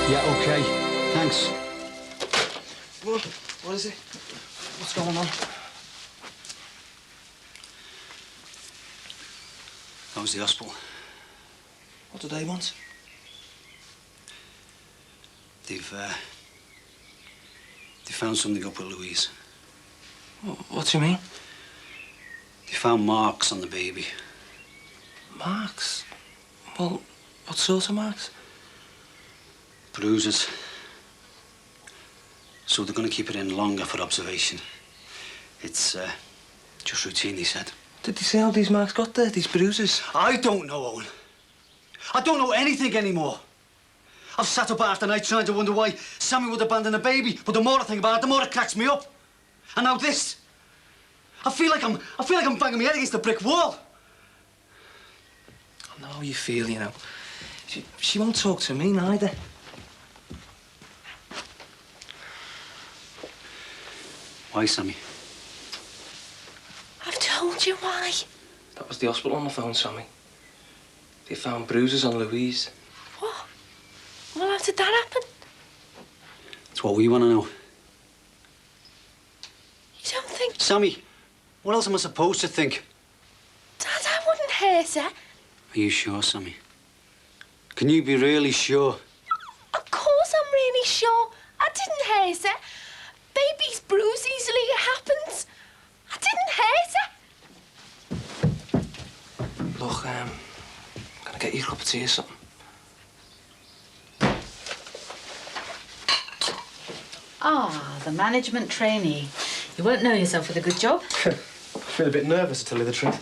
Yeah, OK. Thanks. What is it? What's going on? How's the hospital? What do they want? They found something up with Louise. What do you mean? They found marks on the baby. Marks? Well, what sort of marks? Bruises. So they're going to keep it in longer for observation. It's just routine, they said. Did they say how these marks got there, these bruises? I don't know, Owen. I don't know anything anymore. I've sat up after night trying to wonder why Sammy would abandon a baby, but the more I think about it, the more it cracks me up. And now this. I feel like I'm banging my head against a brick wall. I know how you feel, you know. She won't talk to me, neither. Why, Sammy? I've told you why. That was the hospital on the phone, Sammy. They found bruises on Louise. What? Well, how did that happen? It's what we want to know. You don't think... Sammy, what else am I supposed to think? Dad, I wouldn't hurt her. Are you sure, Sammy? Can you be really sure? Of course I'm really sure. I didn't hurt her. Babies bruise easily, it happens. I didn't hurt her. Look, can I get you a cup of tea or something? Ah, the management trainee. You won't know yourself with a good job. I feel a bit nervous, to tell you the truth.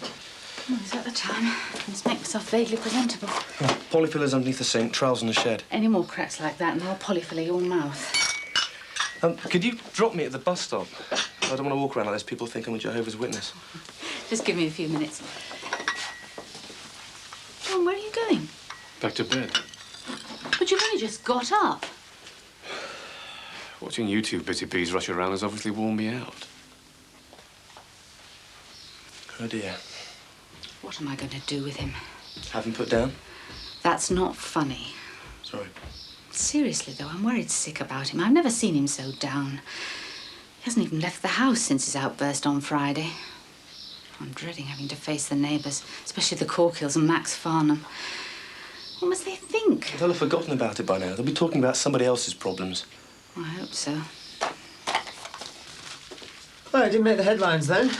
Oh, is that the time? Let's make myself vaguely presentable. Oh, polyfillers underneath the sink, trowels in the shed. Any more cracks like that and I'll polyfiller your mouth. Could you drop me at the bus stop? I don't want to walk around like this. People think I'm a Jehovah's Witness. Just give me a few minutes. John, where are you going? Back to bed. But you've only just got up. Watching you two busy bees rush around has obviously worn me out. Oh, dear. What am I going to do with him? Have him put down? That's not funny. Sorry. Seriously, though, I'm worried sick about him. I've never seen him so down. He hasn't even left the house since his outburst on Friday. I'm dreading having to face the neighbours, especially the Corkills and Max Farnham. What must they think? They'll have forgotten about it by now. They'll be talking about somebody else's problems. I hope so. Well, I didn't make the headlines then.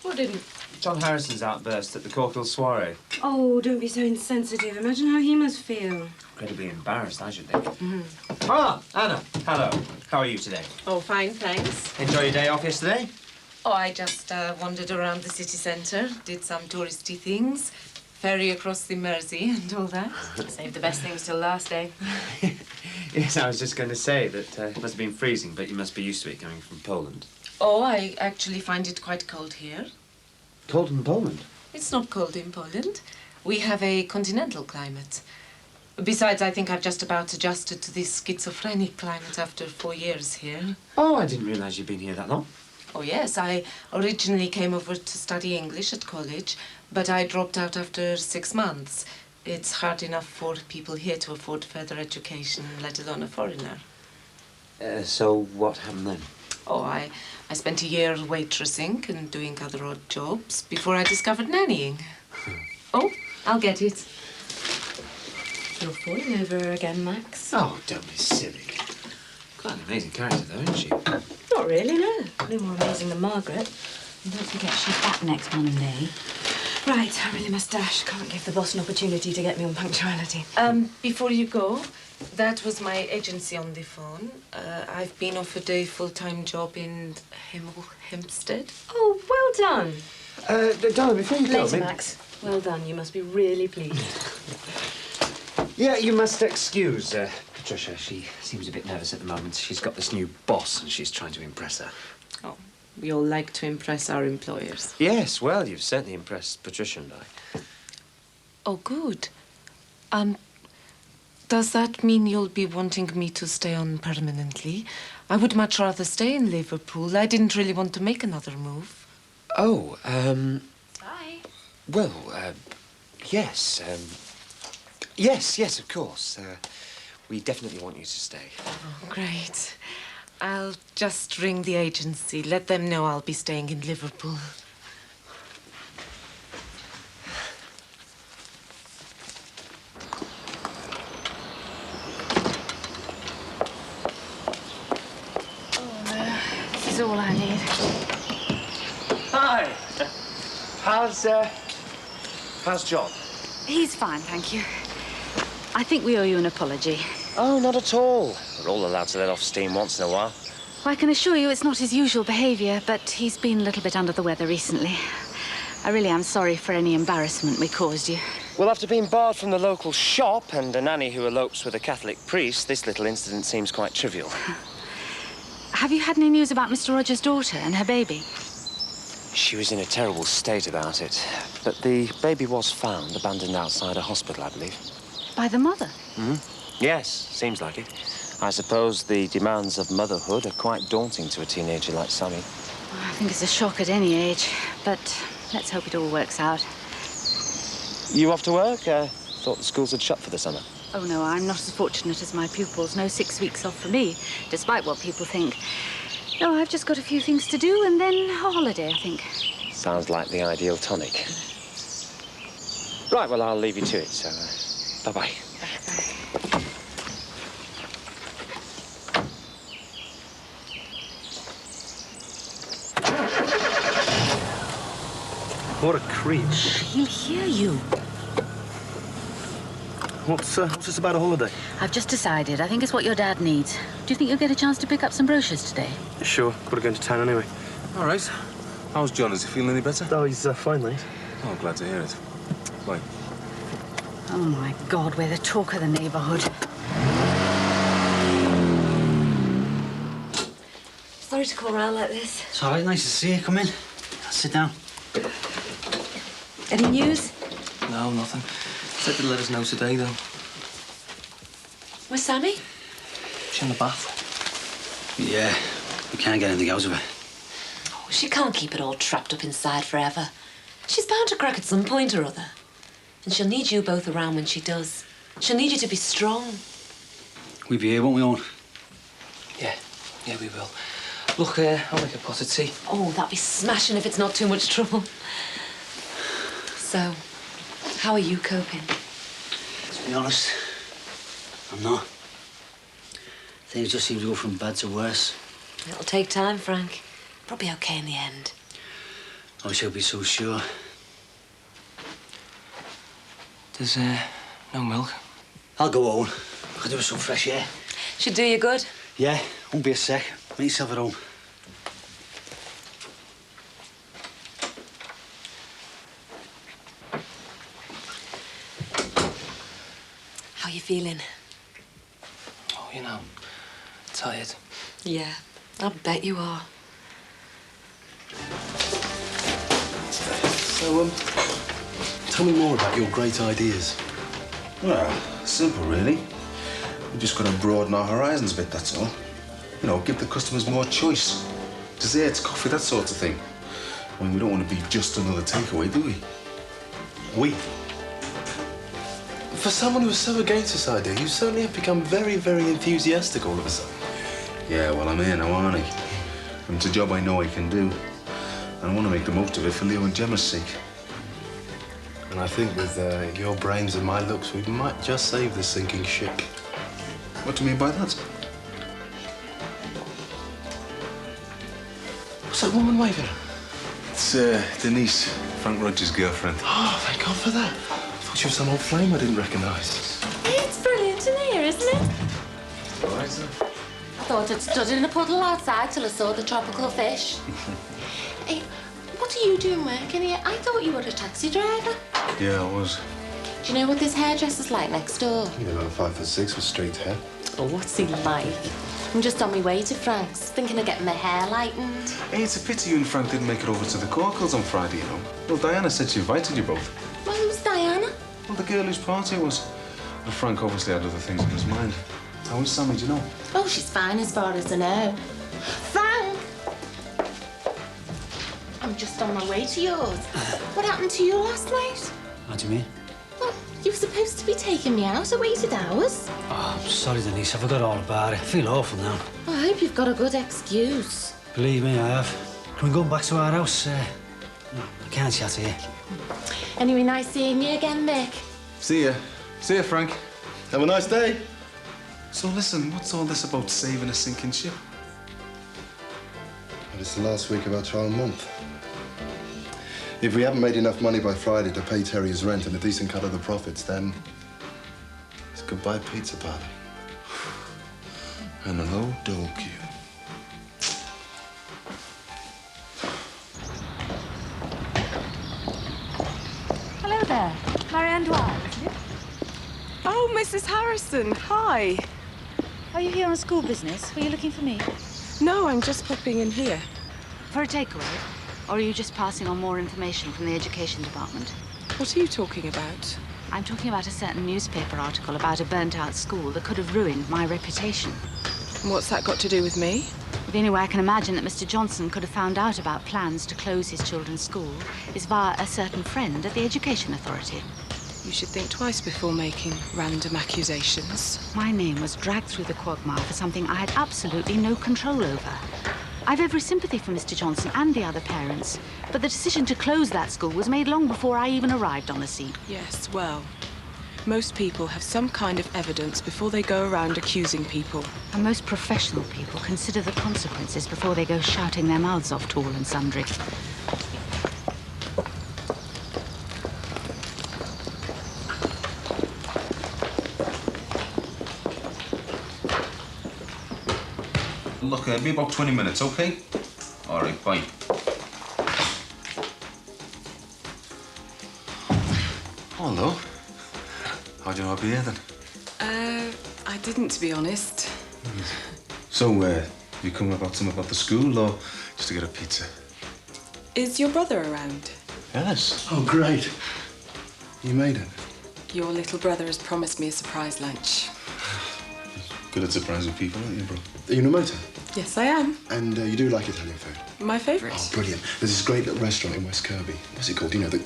What didn't? John Harrison's outburst at the Corkill soiree. Oh, don't be so insensitive. Imagine how he must feel. Incredibly embarrassed, I should think. Ah, Anna. Hello. How are you today? Oh, fine, thanks. Enjoy your day off yesterday? Oh, I just wandered around the city centre, did some touristy things, ferry across the Mersey and all that. Saved the best things till last day. Yes, I was just going to say that it must have been freezing, but you must be used to it coming from Poland. Oh, I actually find it quite cold here. Cold in Poland? It's not cold in Poland. We have a continental climate. Besides, I think I've just about adjusted to this schizophrenic climate after 4 years here. Oh, I didn't realise you'd been here that long. Oh, yes. I originally came over to study English at college, but I dropped out after 6 months. It's hard enough for people here to afford further education, let alone a foreigner. So what happened then? Oh, I spent a year waitressing and doing other odd jobs before I discovered nannying. Oh, I'll get it. You're falling over her again, Max. Oh, don't be silly. Quite an amazing character, though, isn't she? Not really, no. No more amazing than Margaret. And don't forget, she's back next Monday. Right, I really must dash. Can't give the boss an opportunity to get me on punctuality. Before you go, that was my agency on the phone. I've been offered a full-time job in Hempstead. Oh, well done. Darling, before you go... Later, Max. Well done. You must be really pleased. Yeah, you must excuse Patricia. She seems a bit nervous at the moment. She's got this new boss and she's trying to impress her. Oh, we all like to impress our employers. Yes, well, you've certainly impressed Patricia and I. Oh, good. Does that mean you'll be wanting me to stay on permanently? I would much rather stay in Liverpool. I didn't really want to make another move. Oh, Bye. well, yes, yes, of course. We definitely want you to stay. Oh, great. I'll just ring the agency, let them know I'll be staying in Liverpool. This is all I need. Hi. How's John? He's fine, thank you. I think we owe you an apology. Oh, not at all. We're all allowed to let off steam once in a while. Well, I can assure you it's not his usual behaviour, but he's been a little bit under the weather recently. I really am sorry for any embarrassment we caused you. Well, after being barred from the local shop and a nanny who elopes with a Catholic priest, this little incident seems quite trivial. Have you had any news about Mr. Rogers' daughter and her baby? She was in a terrible state about it, but the baby was found, abandoned outside a hospital, I believe. By the mother? Yes, seems like it. I suppose the demands of motherhood are quite daunting to a teenager like Sammy. I think it's a shock at any age, but let's hope it all works out. You off to work? Thought the schools had shut for the summer. Oh, no, I'm not as fortunate as my pupils. No 6 weeks off for me, despite what people think. No, I've just got a few things to do and then a holiday, I think. Sounds like the ideal tonic. Right, well, I'll leave you to it, so bye-bye. What a creep. He'll hear you. What's this about a holiday? I've just decided. I think it's what your dad needs. Do you think you'll get a chance to pick up some brochures today? Sure, got to go into town anyway. All right. How's John? Is he feeling any better? Oh, he's fine, mate. Oh, glad to hear it. Right. Oh, my God, we're the talk of the neighbourhood. Sorry to call round like this. It's all right, nice to see you. Come in. Sit down. Any news? No, nothing. Said they'd let us know today, though. Where's Sammy? She's in the bath. Yeah, we can't get anything out of her. Oh, she can't keep it all trapped up inside forever. She's bound to crack at some point or other. And she'll need you both around when she does. She'll need you to be strong. We'll be here, won't we, Owen? Yeah, we will. Look, I'll make a pot of tea. Oh, that'd be smashing if it's not too much trouble. So, how are you coping? To be honest, I'm not. Things just seem to go from bad to worse. It'll take time, Frank. Probably okay in the end. I wish I'd be so sure. There's, no milk. I'll go, Owen. I'll do some fresh air. Should do you good. Yeah, won't be a sec. Make yourself at home. How you feeling? Oh, you know, tired. Yeah, I bet you are. So, tell me more about your great ideas. Well, simple, really. We just got to broaden our horizons a bit, that's all. You know, give the customers more choice. Desserts, coffee, that sort of thing. I mean, we don't want to be just another takeaway, do we? For someone who was so against this idea, you certainly have become very, very enthusiastic all of a sudden. Yeah, well, I'm here now, aren't I? And it's a job I know I can do. And I want to make the most of it for Leo and Gemma's sake. And I think with your brains and my looks, we might just save this sinking ship. What do you mean by that? What's that woman waving? It's Denise, Frank Rogers' girlfriend. Oh, thank God for that. I thought she was some old flame I didn't recognise. It's brilliant in here, isn't it? All right, sir. I thought I'd stood in a puddle outside till I saw the tropical fish. Hey, what are you doing working here? I thought you were a taxi driver. Yeah, I was. Do you know what this hairdresser's like next door? You know, 5'6" with straight hair. Oh, what's he like? I'm just on my way to Frank's, thinking of getting my hair lightened. Hey, it's a pity you and Frank didn't make it over to the Corkles on Friday, you know. Well, Diana said she invited you both. Well, who's Diana? Well, the girl whose party it was. And Frank obviously had other things on his mind. How is Sammy, do you know? Oh, she's fine as far as I know. Frank! I'm just on my way to yours. What happened to you last night? What do you mean? Well, You were supposed to be taking me out at weighted hours. Oh, I'm sorry, Denise. I forgot all about it. I feel awful now. I hope you've got a good excuse. Believe me, I have. Can we go back to our house? No, I can't chat here. Anyway, nice seeing you again, Mick. See ya. See ya, Frank. Have a nice day. So listen, what's all this about saving a sinking ship? Well, it's the last week of our trial month. If we haven't made enough money by Friday to pay Terry his rent and a decent cut of the profits, then it's goodbye pizza parlour. And a low dole queue. Hello there. Marianne Dwyer, isn't it? Oh, Mrs. Harrison, hi. Are you here on school business? Were you looking for me? No, I'm just popping in here. For a takeaway? Or are you just passing on more information from the education department? What are you talking about? I'm talking about a certain newspaper article about a burnt-out school that could have ruined my reputation. What's that got to do with me? The only way I can imagine that Mr. Johnson could have found out about plans to close his children's school is via a certain friend at the Education Authority. You should think twice before making random accusations. My name was dragged through the quagmire for something I had absolutely no control over. I've every sympathy for Mr. Johnson and the other parents, but the decision to close that school was made long before I even arrived on the scene. Yes, well, most people have some kind of evidence before they go around accusing people. And most professional people consider the consequences before they go shouting their mouths off to all and sundry. Look, it'll be about 20 minutes, okay? All right, bye. Hello. How'd you know I'd be here then? I didn't, to be honest. So, you come about something about the school or just to get a pizza? Is your brother around? Yes. Oh, great. You made it. Your little brother has promised me a surprise lunch. Good at surprising people, aren't you, bro? Are you in a motor? Yes, I am. And you do like Italian food? My favourite. Oh, brilliant. There's this great little restaurant in West Kirby. What's it called? You know, the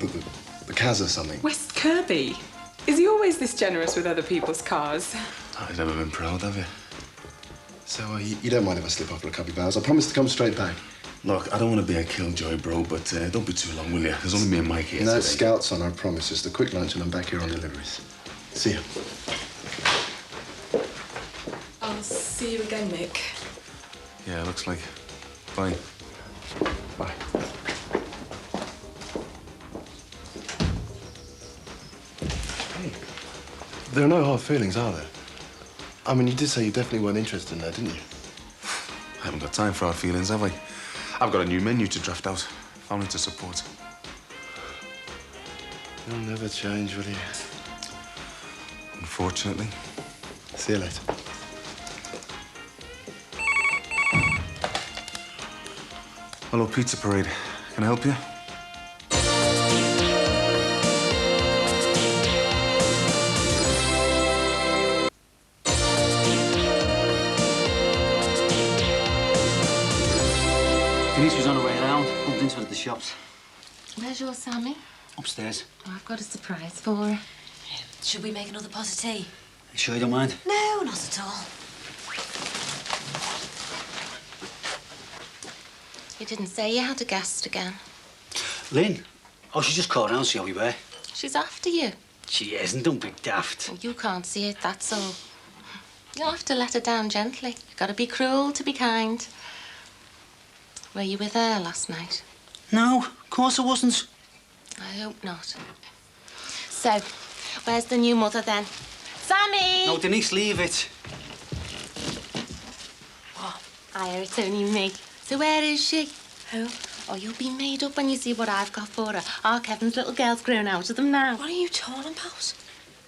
Kaz or something. West Kirby? Is he always this generous with other people's cars? Oh, you've never been proud, have you? So you don't mind if I slip off for a couple of hours? I promise to come straight back. Look, I don't want to be a killjoy, bro, but don't be too long, will you? There's only me and Mike here No, today. Scout's on, I promise. Just a quick lunch and I'm back here on deliveries. See ya. I'll see you again, Mick. Yeah, looks like. Bye. Bye. Hey, there are no hard feelings, are there? I mean, you did say you definitely weren't interested in that, didn't you? I haven't got time for hard feelings, have I? I've got a new menu to draft out. Family to support. You'll never change, will you? Unfortunately. See you later. Hello, Pizza Parade. Can I help you? Denise was on her way around, bumped into her at the shops. Where's your Sammy? Upstairs. Oh, I've got a surprise for her. Should we make another pot of tea? You sure you don't mind? No, not at all. You didn't say you had a guest again. Lynn? Oh, she just called round to see how we were. She's after you. She isn't, don't be daft. Well, you can't see it, that's all. You'll have to let her down gently. You've got to be cruel to be kind. Were you with her last night? No, of course I wasn't. I hope not. So, where's the new mother then? Sammy! No, Denise, leave it. What? It's only me. So where is she? Who? Oh, you'll be made up when you see what I've got for her. Our Kevin's little girl's grown out of them now. What are you talking about?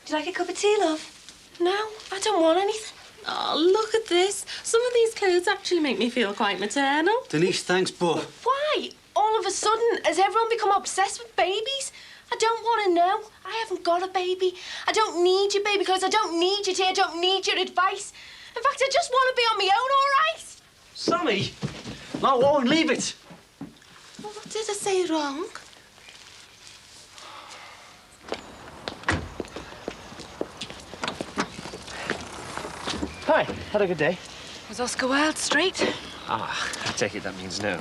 Do you like a cup of tea, love? No, I don't want anything. Oh, look at this. Some of these clothes actually make me feel quite maternal. Denise, thanks, but... Why? All of a sudden, has everyone become obsessed with babies? I don't want to know. I haven't got a baby. I don't need your baby clothes. I don't need your tea. I don't need your advice. In fact, I just want to be on my own, all right? Sammy! No, Owen, leave it. Well, what did I say wrong? Hi, had a good day. Was Oscar Wilde straight? Ah, I take it that means no.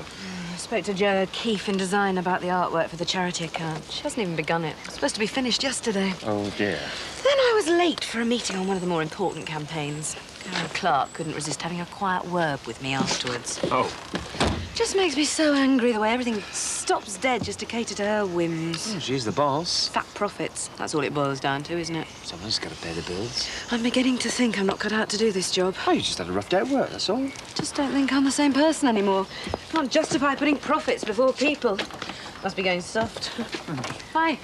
I spoke to Jo O'Keefe in design about the artwork for the charity account. She hasn't even begun it. It's supposed to be finished yesterday. Oh, dear. Then I was late for a meeting on one of the more important campaigns. Clark couldn't resist having a quiet word with me afterwards. Oh. Just makes me so angry the way everything stops dead just to cater to her whims. Oh, she's the boss. Fat profits. That's all it boils down to, isn't it? Someone's got to pay the bills. I'm beginning to think I'm not cut out to do this job. Oh, you just had a rough day at work, that's all. Just don't think I'm the same person anymore. Can't justify putting profits before people. Must be going soft. Hi.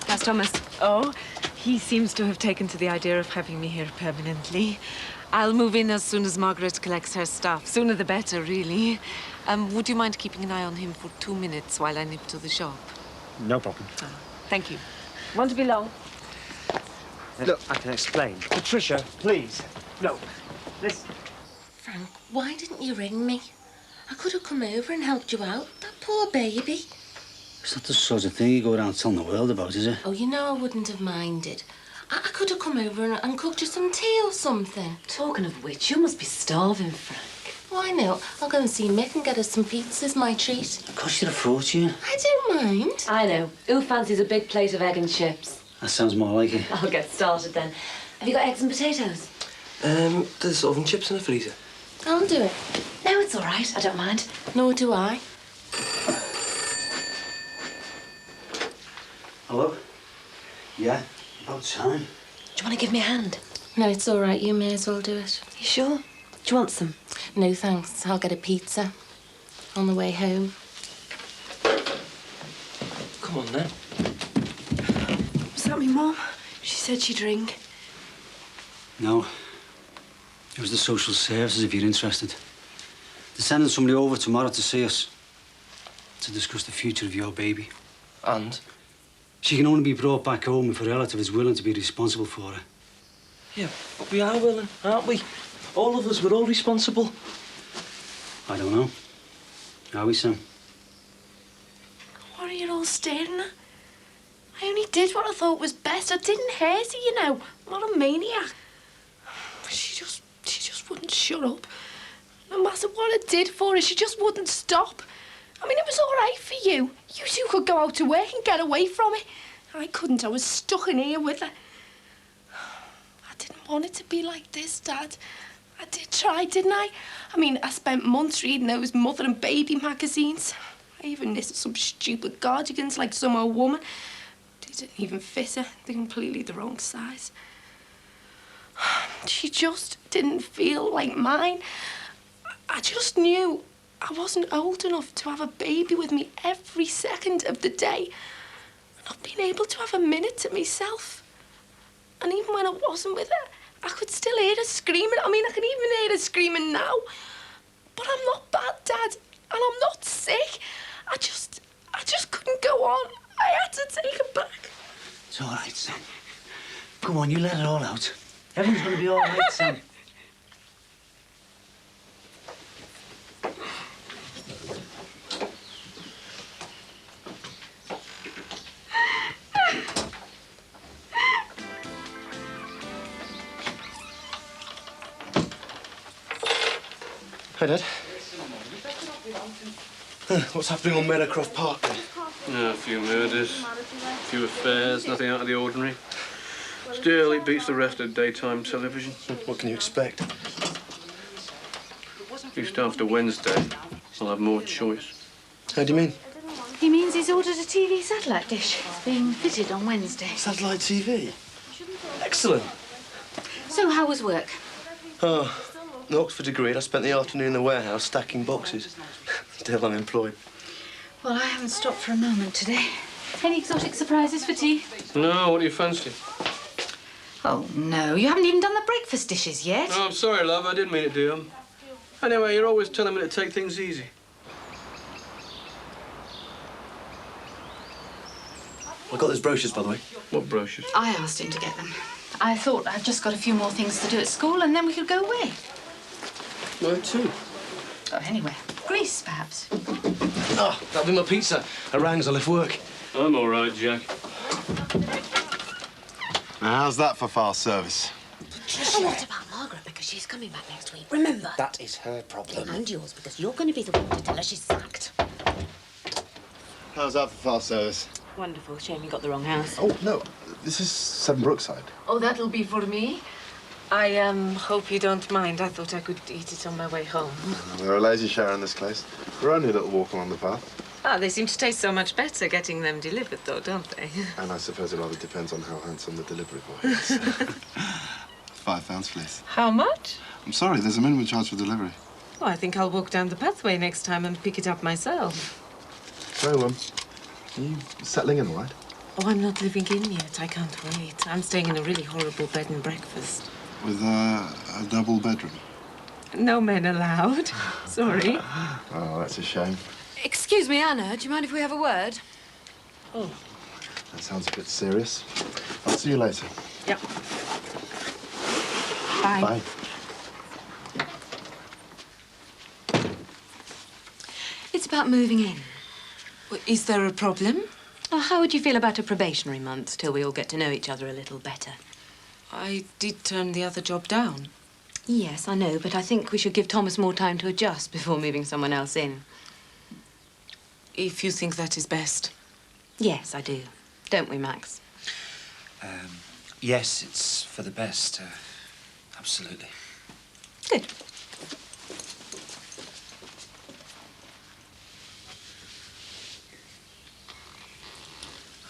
How's Thomas? Oh, he seems to have taken to the idea of having me here permanently. I'll move in as soon as Margaret collects her stuff. Sooner the better, really. Would you mind keeping an eye on him for 2 minutes while I nip to the shop? No problem. Thank you. Won't be long. Look, I can explain. Patricia, please. No. Listen. Frank, why didn't you ring me? I could have come over and helped you out. That poor baby. It's not the sort of thing you go around telling the world about, is it? Oh, you know I wouldn't have minded. I could have come over and cooked you some tea or something. Talking of which, you must be starving, Frank. Why no? I'll go and see Mick and get us some pizzas, my treat. It cost you a fortune. I don't mind. I know. Who fancies a big plate of egg and chips? That sounds more like it. I'll get started then. Have you got eggs and potatoes? There's oven chips in the freezer. I'll do it. No, it's all right. I don't mind. Nor do I. Hello? Yeah? About time. Do you want to give me a hand? No, it's all right. You may as well do it. You sure? Do you want some? No, thanks. I'll get a pizza on the way home. Come on, then. Was that me mum? She said she'd ring. No. It was the social services, if you're interested. They're sending somebody over tomorrow to see us. To discuss the future of your baby. And? She can only be brought back home if a relative is willing to be responsible for her. Yeah, but we are willing, aren't we? All of us, we're all responsible. I don't know. Are we, Sam? What are you all staring at? I only did what I thought was best. I didn't hurt her, you know. I'm not a maniac. She just wouldn't shut up. No matter what I did for her, she just wouldn't stop. I mean, it was all right for you. You two could go out to work and get away from it. I couldn't. I was stuck in here with her. I didn't want it to be like this, Dad. I did try, didn't I? I mean, I spent months reading those mother and baby magazines. I even knitted some stupid cardigans like some old woman. They didn't even fit her. They're completely the wrong size. She just didn't feel like mine. I just knew I wasn't old enough to have a baby with me every second of the day. Not being able to have a minute to myself. And even when I wasn't with her, I could still hear her screaming. I mean, I can even hear her screaming now. But I'm not bad, Dad, and I'm not sick. I just couldn't go on. I had to take her back. It's all right, Sam. Come on, you let it all out. Everything's going to be all right, Sam. Hi, Dad. What's happening on Meadowcroft Park, then? A few murders, a few affairs, nothing out of the ordinary. Still, it beats the rest of daytime television. What can you expect? At least after Wednesday, I'll have more choice. How do you mean? He means he's ordered a TV satellite dish. It's being fitted on Wednesday. Satellite TV? Excellent. So, how was work? Oh, the Oxford degree, I spent the afternoon in the warehouse stacking boxes. Still unemployed. Well, I haven't stopped for a moment today. Any exotic surprises for tea? No, what do you fancy? Oh, no. You haven't even done the breakfast dishes yet. Oh, I'm sorry, love. I didn't mean to do them. Anyway, you're always telling me to take things easy. I got those brochures, by the way. What brochures? I asked him to get them. I thought I've just got a few more things to do at school and then we could go away. Where to? Oh, anywhere. Greece, perhaps. Oh, that'll be my pizza. I rang as I left work. I'm all right, Jack. Now, how's that for fast service? And what about Margaret? Because she's coming back next week. Remember? That is her problem. And yours, because you're going to be the one to tell her she's sacked. How's that for fast service? Wonderful. Shame you got the wrong house. Oh, no. This is 7 Brookside. Oh, that'll be for me. I hope you don't mind. I thought I could eat it on my way home. We're a lazy share in this place. We're only a little walk along the path. Ah, they seem to taste so much better getting them delivered, though, don't they? And I suppose it rather depends on how handsome the delivery boy is. £5, please. How much? I'm sorry, there's a minimum charge for delivery. Oh, I think I'll walk down the pathway next time and pick it up myself. So, are you settling in all right? Oh, I'm not living in yet. I can't wait. I'm staying in a really horrible bed and breakfast. With a double bedroom? No men allowed. Sorry. Oh, that's a shame. Excuse me, Anna. Do you mind if we have a word? Oh. That sounds a bit serious. I'll see you later. Yep. Bye. Bye. It's about moving in. Well, is there a problem? Well, how would you feel about a probationary month till we all get to know each other a little better? I did turn the other job down. Yes, I know, but I think we should give Thomas more time to adjust before moving someone else in. If you think that is best. Yes, I do. Don't we, Max? Yes, it's for the best. Absolutely. Good.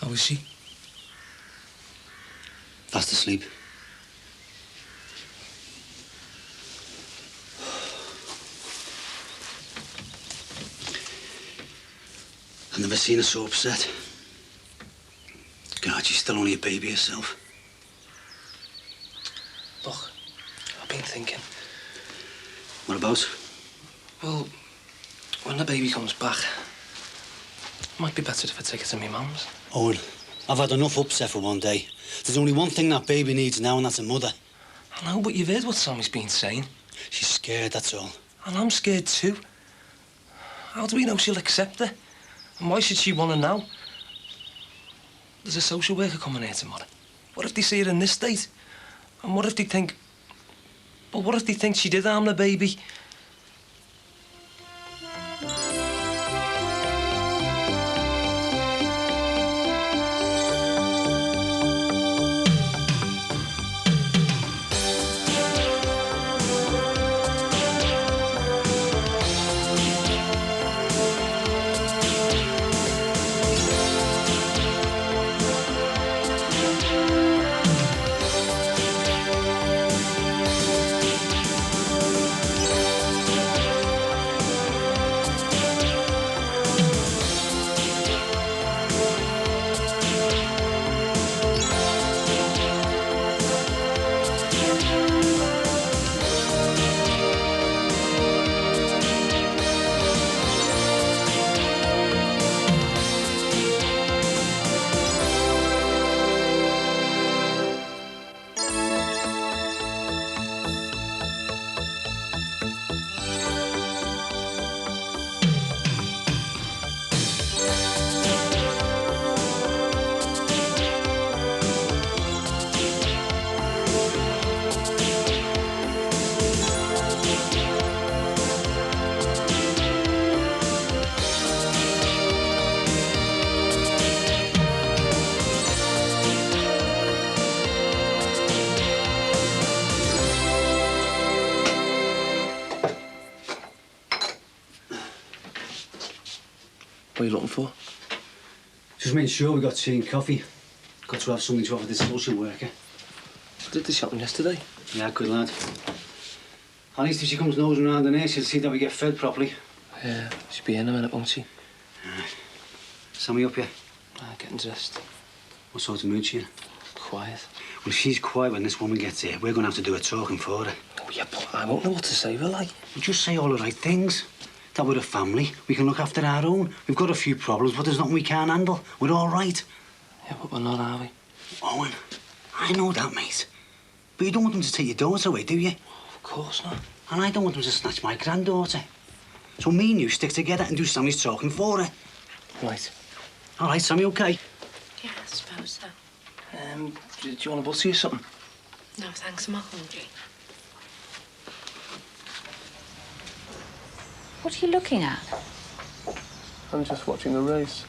How is she? Fast asleep. I've never seen her so upset. God, she's still only a baby herself. Look, I've been thinking. What about? Well, when the baby comes back, it might be better if I take her to my mum's. Owen, I've had enough upset for one day. There's only one thing that baby needs now, and that's a mother. I know, but you've heard what Sammy's been saying. She's scared, that's all. And I'm scared too. How do we know she'll accept it? And why should she want to now? There's a social worker coming here tomorrow. What if they see her in this state? And what if they think... Well, what if they think she did harm the baby? What are you looking for? Just making sure we got tea and coffee. Got to have something to offer the social worker. I did the shopping yesterday. Yeah, good lad. At least if she comes nosing around in here, she'll see that we get fed properly. Yeah, she'll be in a minute, won't she? Sammy up here? Getting dressed. What sort of mood she in? Quiet. Well, if she's quiet when this woman gets here, we're going to have to do a talking for her. Oh, yeah, but I won't know what to say, will I? Well, just say all the right things. That we're a family. We can look after our own. We've got a few problems, but there's nothing we can't handle. We're all right. Yeah, but we're not, are we? Owen, I know that, mate. But you don't want them to take your daughter away, do you? Of course not. And I don't want them to snatch my granddaughter. So me and you stick together and do Sammy's talking for her. Right. All right, Sammy, OK? Yeah, I suppose so. Do you want a butty or something? No, thanks. I'm not hungry. What are you looking at? I'm just watching a race.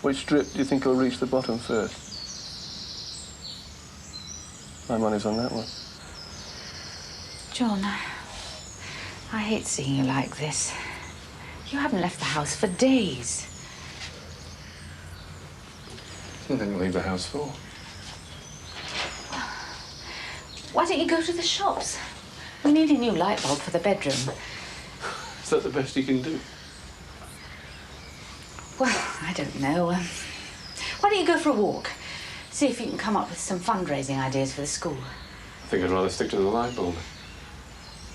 Which strip do you think will reach the bottom first? My money's on that one. John, I hate seeing you like this. You haven't left the house for days. There's nothing to leave the house for. Why don't you go to the shops? We need a new light bulb for the bedroom. Is that the best you can do? Well, I don't know. Why don't you go for a walk? See if you can come up with some fundraising ideas for the school. I think I'd rather stick to the light bulb.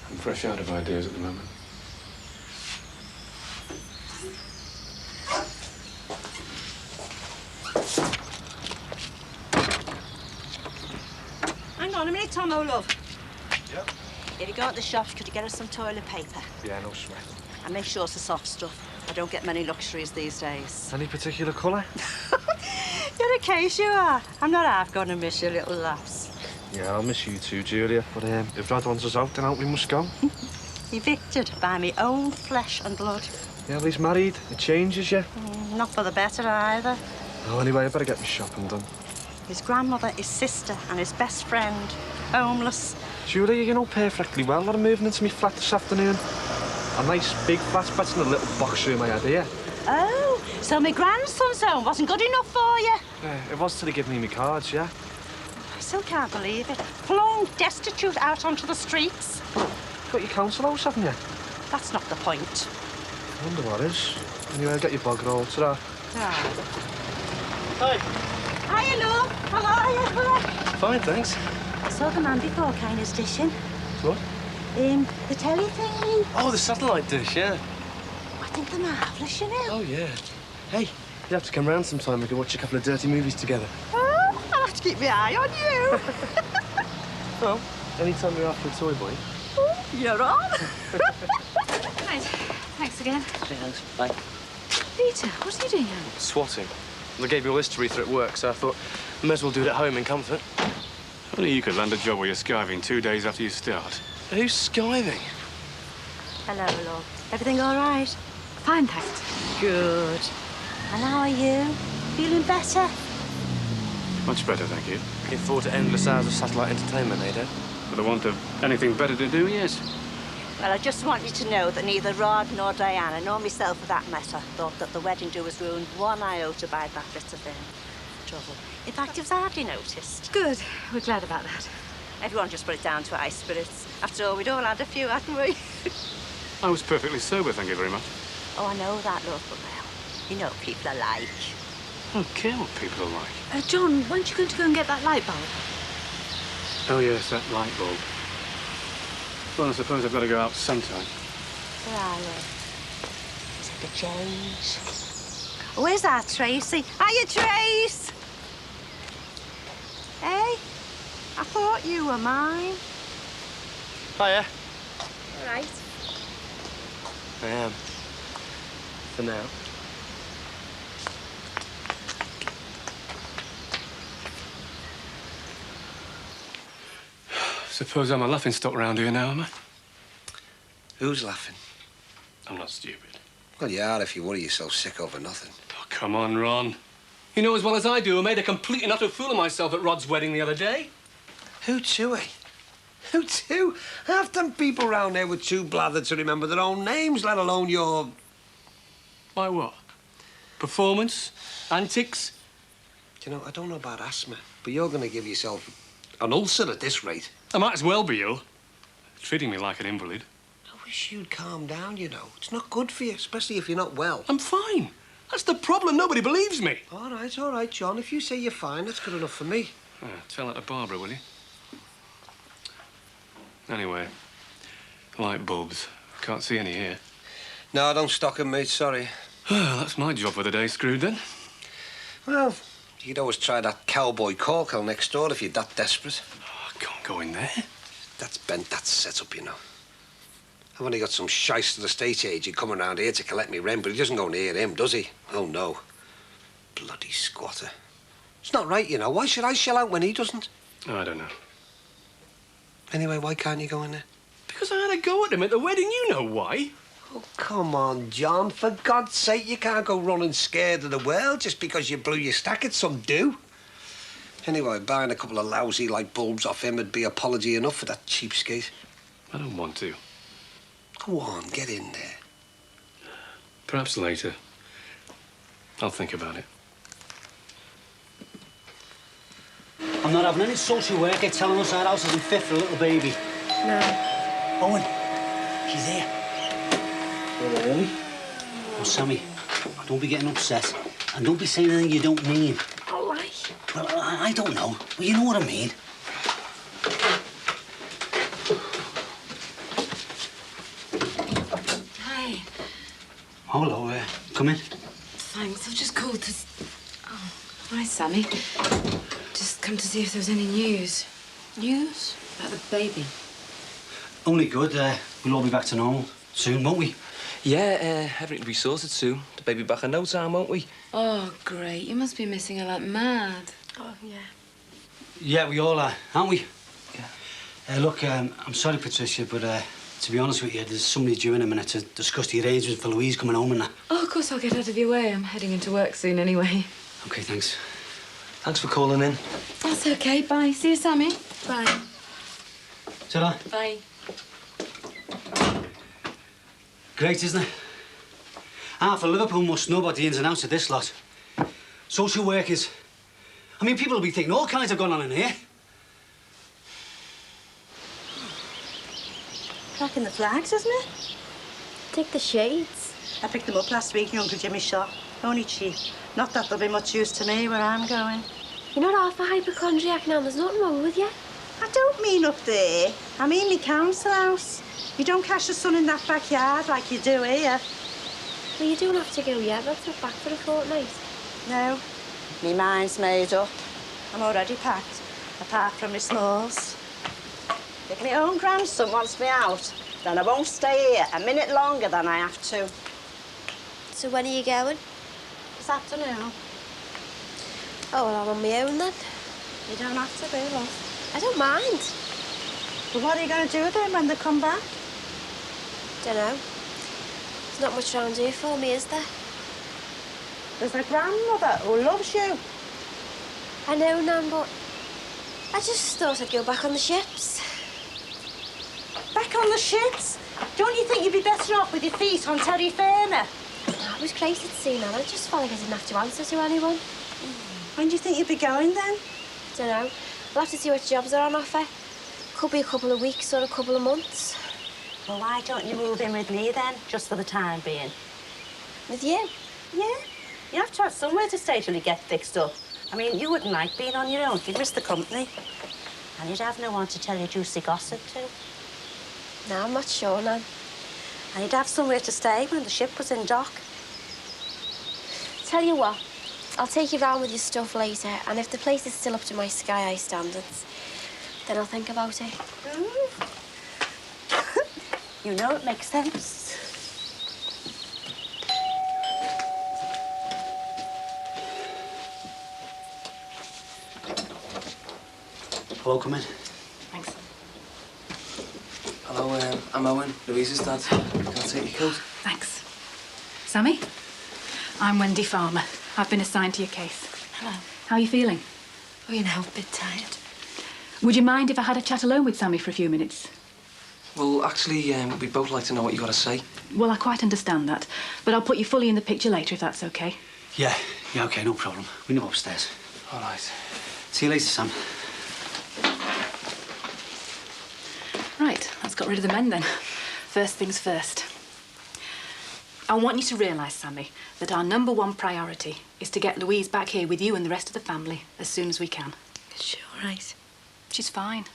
I'm fresh out of ideas at the moment. Hang on a minute, Tomo, love. Yep. If you go to the shops, could you get us some toilet paper? Yeah, no sweat. And make sure it's the soft stuff. I don't get many luxuries these days. Any particular colour? You're a case, you are. I'm not half gonna miss your little laughs. Yeah, I'll miss you too, Julia. But if Rod wants us out, then out we must go. Evicted by my own flesh and blood. Yeah, well, he's married. It changes you. Not for the better, either. Oh, anyway, I better get my shopping done. His grandmother, his sister, and his best friend, homeless. Julia, you know perfectly well that I'm moving into my flat this afternoon. A nice big flat, but in a little box room I had here. Oh, so my grandson's home wasn't good enough for you? It was till he gave me my cards, yeah. I still can't believe it. Flung destitute out onto the streets. Got your council house, haven't you? That's not the point. I wonder what is. Anyway, I'll get your bog roll. Ta-ra. Hi. Hiya, love. How are you? Fine, thanks. I saw the man before Kainer's dishing. What? The telly thingy. Oh, the satellite dish, yeah. I think they're marvellous, you know. Oh, yeah. Hey, you have to come round sometime. We can watch a couple of dirty movies together. Oh, I'll have to keep my eye on you. Well, anytime you're after a toy boy. Oh, you're on. Right. Thanks again. Thanks. Bye. Peter, what are you doing now? Swatting. They gave me all this to read through at work, so I thought I may as well do it at home in comfort. Only you could land a job where you're skiving 2 days after you start. Who's skiving? Hello, love. Everything all right? Fine, thanks. Good. And how are you? Feeling better? Much better, thank you. Looking forward to endless hours of satellite entertainment, eh, Dad? For the want of anything better to do, yes. Well, I just want you to know that neither Rod nor Diana, nor myself for that matter, thought that the wedding do was ruined one iota by that bit of trouble. In fact, it was hardly noticed. Good. We're glad about that. Everyone just put it down to high spirits. After all, we'd all had a few, hadn't we? I was perfectly sober, thank you very much. Oh, I know that, love, but well, you know what people are like. I don't care what people are like. John, weren't you going to go and get that light bulb? Oh, yes, that light bulb. Well, I suppose I've got to go out sometime. Where are you? Is it the change? Where's that, Tracy? Hiya, Trace! Hey, I thought you were mine. Hiya. All right. I am. For now. Suppose I'm a laughing stock round here now, am I? Who's laughing? I'm not stupid. Well, you are if you worry yourself sick over nothing. Oh, come on, Ron. You know as well as I do I made a complete and utter fool of myself at Rod's wedding the other day. Who to, eh? Who to? Half them people round there were too blathered to remember their own names, let alone your... My what? Performance? Antics? You know, I don't know about asthma, but you're going to give yourself an ulcer at this rate. I might as well be ill. Treating me like an invalid. I wish you'd calm down, you know. It's not good for you, especially if you're not well. I'm fine. That's the problem. Nobody believes me. All right, John. If you say you're fine, that's good enough for me. Tell that to Barbara, will you? Anyway, light bulbs. Can't see any here. No, don't stock 'em, mate. Sorry. Well, that's my job for the day screwed, then. Well, you could always try that cowboy corkle next door if you're that desperate. Oh, I can't go in there. That's bent, that's set up, you know. I've only got some shyster estate agent coming round here to collect me rent, but he doesn't go near him, does he? Oh, no. Bloody squatter. It's not right, you know. Why should I shell out when he doesn't? I don't know. Anyway, why can't you go in there? Because I had a go at him at the wedding, you know why. Oh, come on, John. For God's sake, you can't go running scared of the world just because you blew your stack at some do. Anyway, buying a couple of lousy light bulbs off him would be apology enough for that cheapskate. I don't want to. Go on, get in there. Perhaps later. I'll think about it. I'm not having any social worker telling us our house isn't fit for a little baby. No. Owen, she's there. You're early. Oh, Sammy, don't be getting upset. And don't be saying anything you don't mean. All right. Well, I don't know. Well, you know what I mean. Hi. Oh, hello, come in. Thanks. I've just called to... Oh, hi, Sammy. Just come to see if there was any news. News? About the baby. Only good. We'll all be back to normal soon, won't we? Yeah, everything will be sorted soon. The baby back in no time, won't we? Oh, great. You must be missing her like mad. Oh, yeah. Yeah, we all are, aren't we? Yeah. Look, I'm sorry, Patricia, but to be honest with you, there's somebody due in a minute to discuss the arrangements for Louise coming home and that. Oh, of course, I'll get out of your way. I'm heading into work soon anyway. OK, thanks. Thanks for calling in. That's OK. Bye. See you, Sammy. Bye. Ta-ra. Bye. Great, isn't it? Half of Liverpool must know about the ins and outs of this lot. Social workers. I mean, people will be thinking all kinds have gone on in here. Cracking the flags, isn't it? Take the shades. I picked them up last week in Uncle Jimmy's shop. Only cheap. Not that they'll be much use to me where I'm going. You're not half a hypochondriac now. There's nothing wrong with you. I don't mean up there. I mean me council house. You don't catch the sun in that backyard like you do here. Well, you don't have to go yet. That's not back for a fortnight. No. Me mind's made up. I'm already packed, apart from my smalls. If my own grandson wants me out, then I won't stay here a minute longer than I have to. So when are you going? This afternoon. Oh, well, I'm on my own then. You don't have to be, love. I don't mind. But what are you going to do then when they come back? Dunno. There's not much around here for me, is there? There's a grandmother who loves you. I know, Nan, but I just thought I'd go back on the ships. Back on the ships? Don't you think you'd be better off with your feet on Terry Ferner? I was crazy to see Nan. I just felt like I didn't have to answer to anyone. When do you think you'd be going then? Dunno. I'll have to see what jobs are on offer. Could be a couple of weeks or a couple of months. Well, why don't you move in with me then, just for the time being? With you? Yeah. You have to have somewhere to stay till you get fixed up. I mean, you wouldn't like being on your own. You'd miss the company. And you'd have no one to tell you juicy gossip to. No, I'm not sure, Nan. And you'd have somewhere to stay when the ship was in dock. Tell you what, I'll take you round with your stuff later, and if the place is still up to my Sky High standards, then I'll think about it. You know it makes sense. Hello, come in. Thanks. Hello, I'm Owen, Louise's dad. Can I take your coat? Thanks. Sammy? I'm Wendy Farmer. I've been assigned to your case. Hello. How are you feeling? Oh, you know, a bit tired. Would you mind if I had a chat alone with Sammy for a few minutes? Well, actually, we'd both like to know what you got to say. Well, I quite understand that, but I'll put you fully in the picture later if that's OK. Yeah, OK, no problem. We know upstairs. All right. See you later, Sam. Right, let's get rid of the men then. First things first. I want you to realise, Sammy, that our #1 priority is to get Louise back here with you and the rest of the family as soon as we can. Is she all right? She's fine.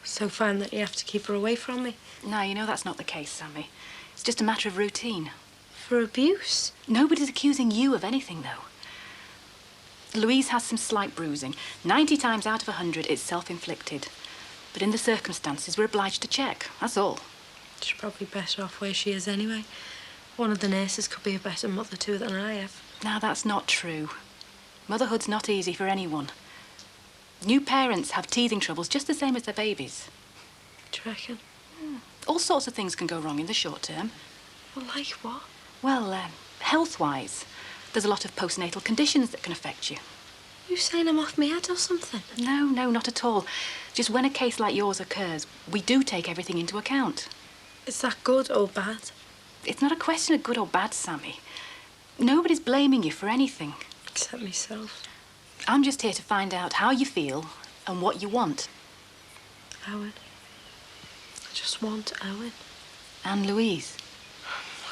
So fine that you have to keep her away from me? No, you know that's not the case, Sammy. It's just a matter of routine. For abuse? Nobody's accusing you of anything, though. Louise has some slight bruising. 90 times out of 100, it's self-inflicted. But in the circumstances, we're obliged to check, that's all. She's probably better off where she is anyway. One of the nurses could be a better mother to her than I have. Now, that's not true. Motherhood's not easy for anyone. New parents have teething troubles just the same as their babies. Do you reckon? All sorts of things can go wrong in the short term. Well, like what? Well, health-wise, there's a lot of postnatal conditions that can affect you. You saying I'm off my head or something? No, not at all. Just when a case like yours occurs, we do take everything into account. Is that good or bad? It's not a question of good or bad, Sammy. Nobody's blaming you for anything. Except myself. I'm just here to find out how you feel and what you want. Owen. I just want Owen. And Louise.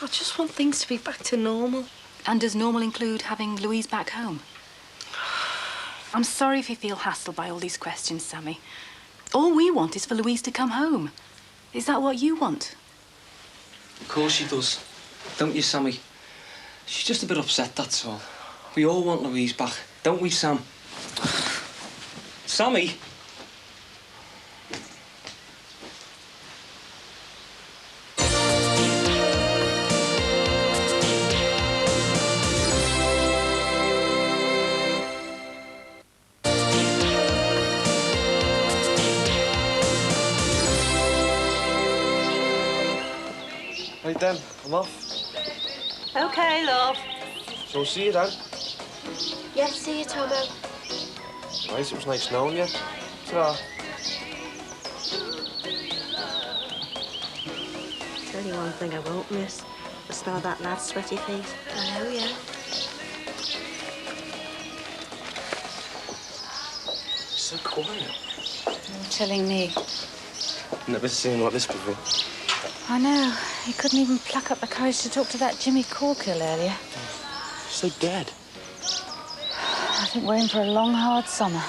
I just want things to be back to normal. And does normal include having Louise back home? I'm sorry if you feel hassled by all these questions, Sammy. All we want is for Louise to come home. Is that what you want? Of course she does. Don't you, Sammy? She's just a bit upset, that's all. We all want Louise back, don't we, Sam? Sammy? Right then, I'm off. OK, love. So I'll see you then. Yes, see you, Tomo. Right, it was nice knowing you. Ta-ra. Tell you one thing I won't miss. The smell of that lad's sweaty feet. I know, yeah. So quiet. You're telling me. Never seen like this before. I know. He couldn't even pluck up the courage to talk to that Jimmy Corkill earlier. So dead. I think we're in for a long, hard summer.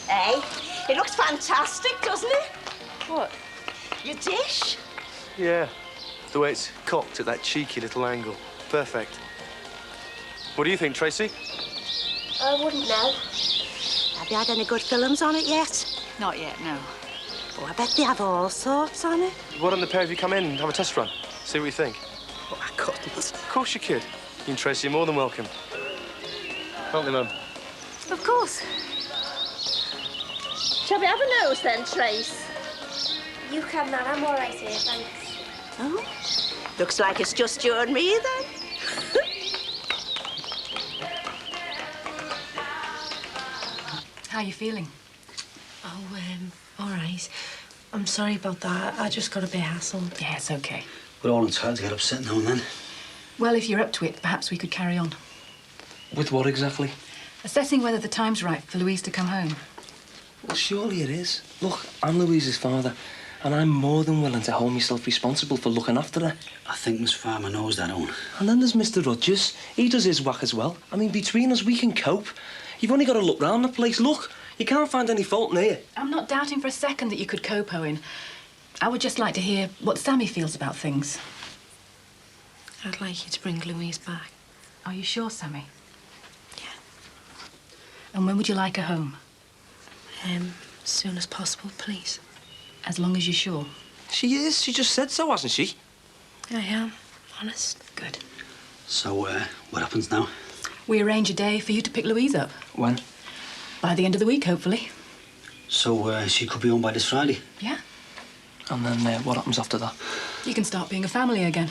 Hey, it looks fantastic, doesn't it? What? Your dish? Yeah. The way it's cocked at that cheeky little angle. Perfect. What do you think, Tracy? I wouldn't know. Have you had any good films on it yet? Not yet, no. Oh, I bet they have all sorts on it. Why don't the pair of you come in and have a test run? See what you think. Oh, I couldn't. Of course you could. You and Tracy are more than welcome. Can't they, Mum? Of course. Shall we have a nose then, Trace? You can, Nan. I'm all right here, thanks. Oh, looks like it's just you and me then. How are you feeling? Oh, all right. I'm sorry about that. I just got a bit hassled. Yeah, it's okay. We're all entitled to get upset now and then. Well, if you're up to it, perhaps we could carry on. With what exactly? Assessing whether the time's right for Louise to come home. Well, surely it is. Look, I'm Louise's father, and I'm more than willing to hold myself responsible for looking after her. I think Miss Farmer knows that, Owen. And then there's Mr. Rogers. He does his whack as well. I mean, between us, we can cope. You've only got to look round the place. Look, you can't find any fault near. I'm not doubting for a second that you could cope, Owen. I would just like to hear what Sammy feels about things. I'd like you to bring Louise back. Are you sure, Sammy? Yeah. And when would you like her home? As soon as possible, please. As long as you're sure. She is. She just said so, hasn't she? I am, honest. Good. So, what happens now? We arrange a day for you to pick Louise up. When? By the end of the week, hopefully. So, she could be home by this Friday? Yeah. And then what happens after that? You can start being a family again.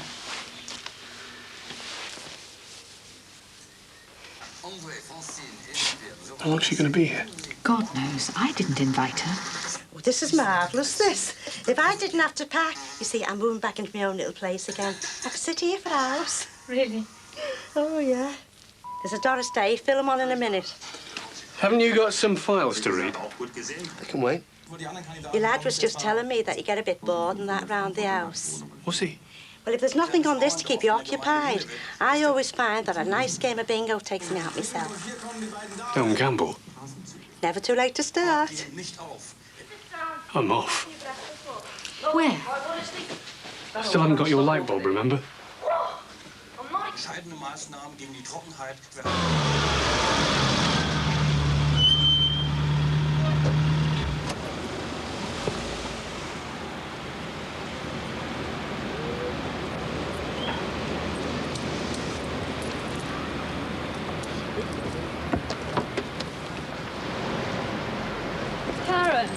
How long's she going to be here? God knows. I didn't invite her. Oh, this is marvellous, this. If I didn't have to pack, you see, I'm moving back into my own little place again. I could sit here for hours. Really? Oh, yeah. There's a Doris Day film on in a minute. Haven't you got some files to read? I can wait. Your lad was just telling me that you get a bit bored and that round the house. Was he? Well, if there's nothing on this to keep you occupied, I always find that a nice game of bingo takes me out myself. Don't gamble. Never too late to start. I'm off. Where? Still haven't got your light bulb, remember? Entscheidende Maßnahmen gegen die Trockenheit. Karen,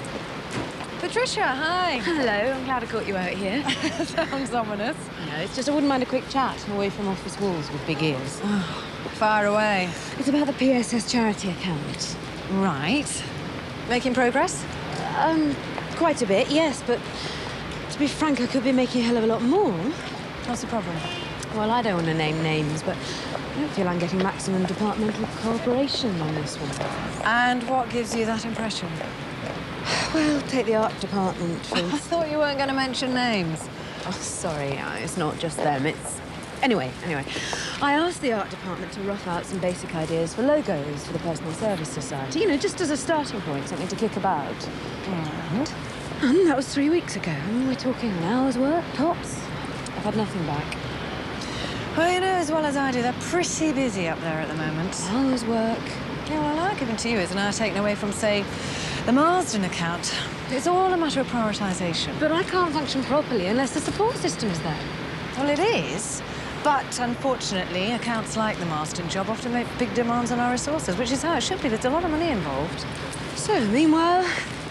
for Patricia, hi. Hello, I'm glad I caught you out here. Sounds ominous. No, it's just I wouldn't mind a quick chat away from office walls with big ears. Oh, fire away. It's about the PSS charity account. Right. Making progress? Quite a bit, yes, but to be frank, I could be making a hell of a lot more. What's the problem? Well, I don't want to name names, but I don't feel I'm getting maximum departmental cooperation on this one. And what gives you that impression? Well, take the art department, for I instance. thought you weren't going to mention names. Oh, sorry, it's not just them, it's... Anyway, I asked the art department to rough out some basic ideas for logos for the Personal Service Society. You know, just as a starting point, something to kick about. And that was 3 weeks ago. I mean, we're talking an hour's work, tops. I've had nothing back. Well, you know as well as I do, they're pretty busy up there at the moment. Hours work. Yeah, well, I'll give it to you is an hour taken away from, say, the Marsden account. It's all a matter of prioritisation. But I can't function properly unless the support system's there. Well, it is. But, unfortunately, accounts like the Marsden job often make big demands on our resources, which is how it should be. There's a lot of money involved. So, meanwhile,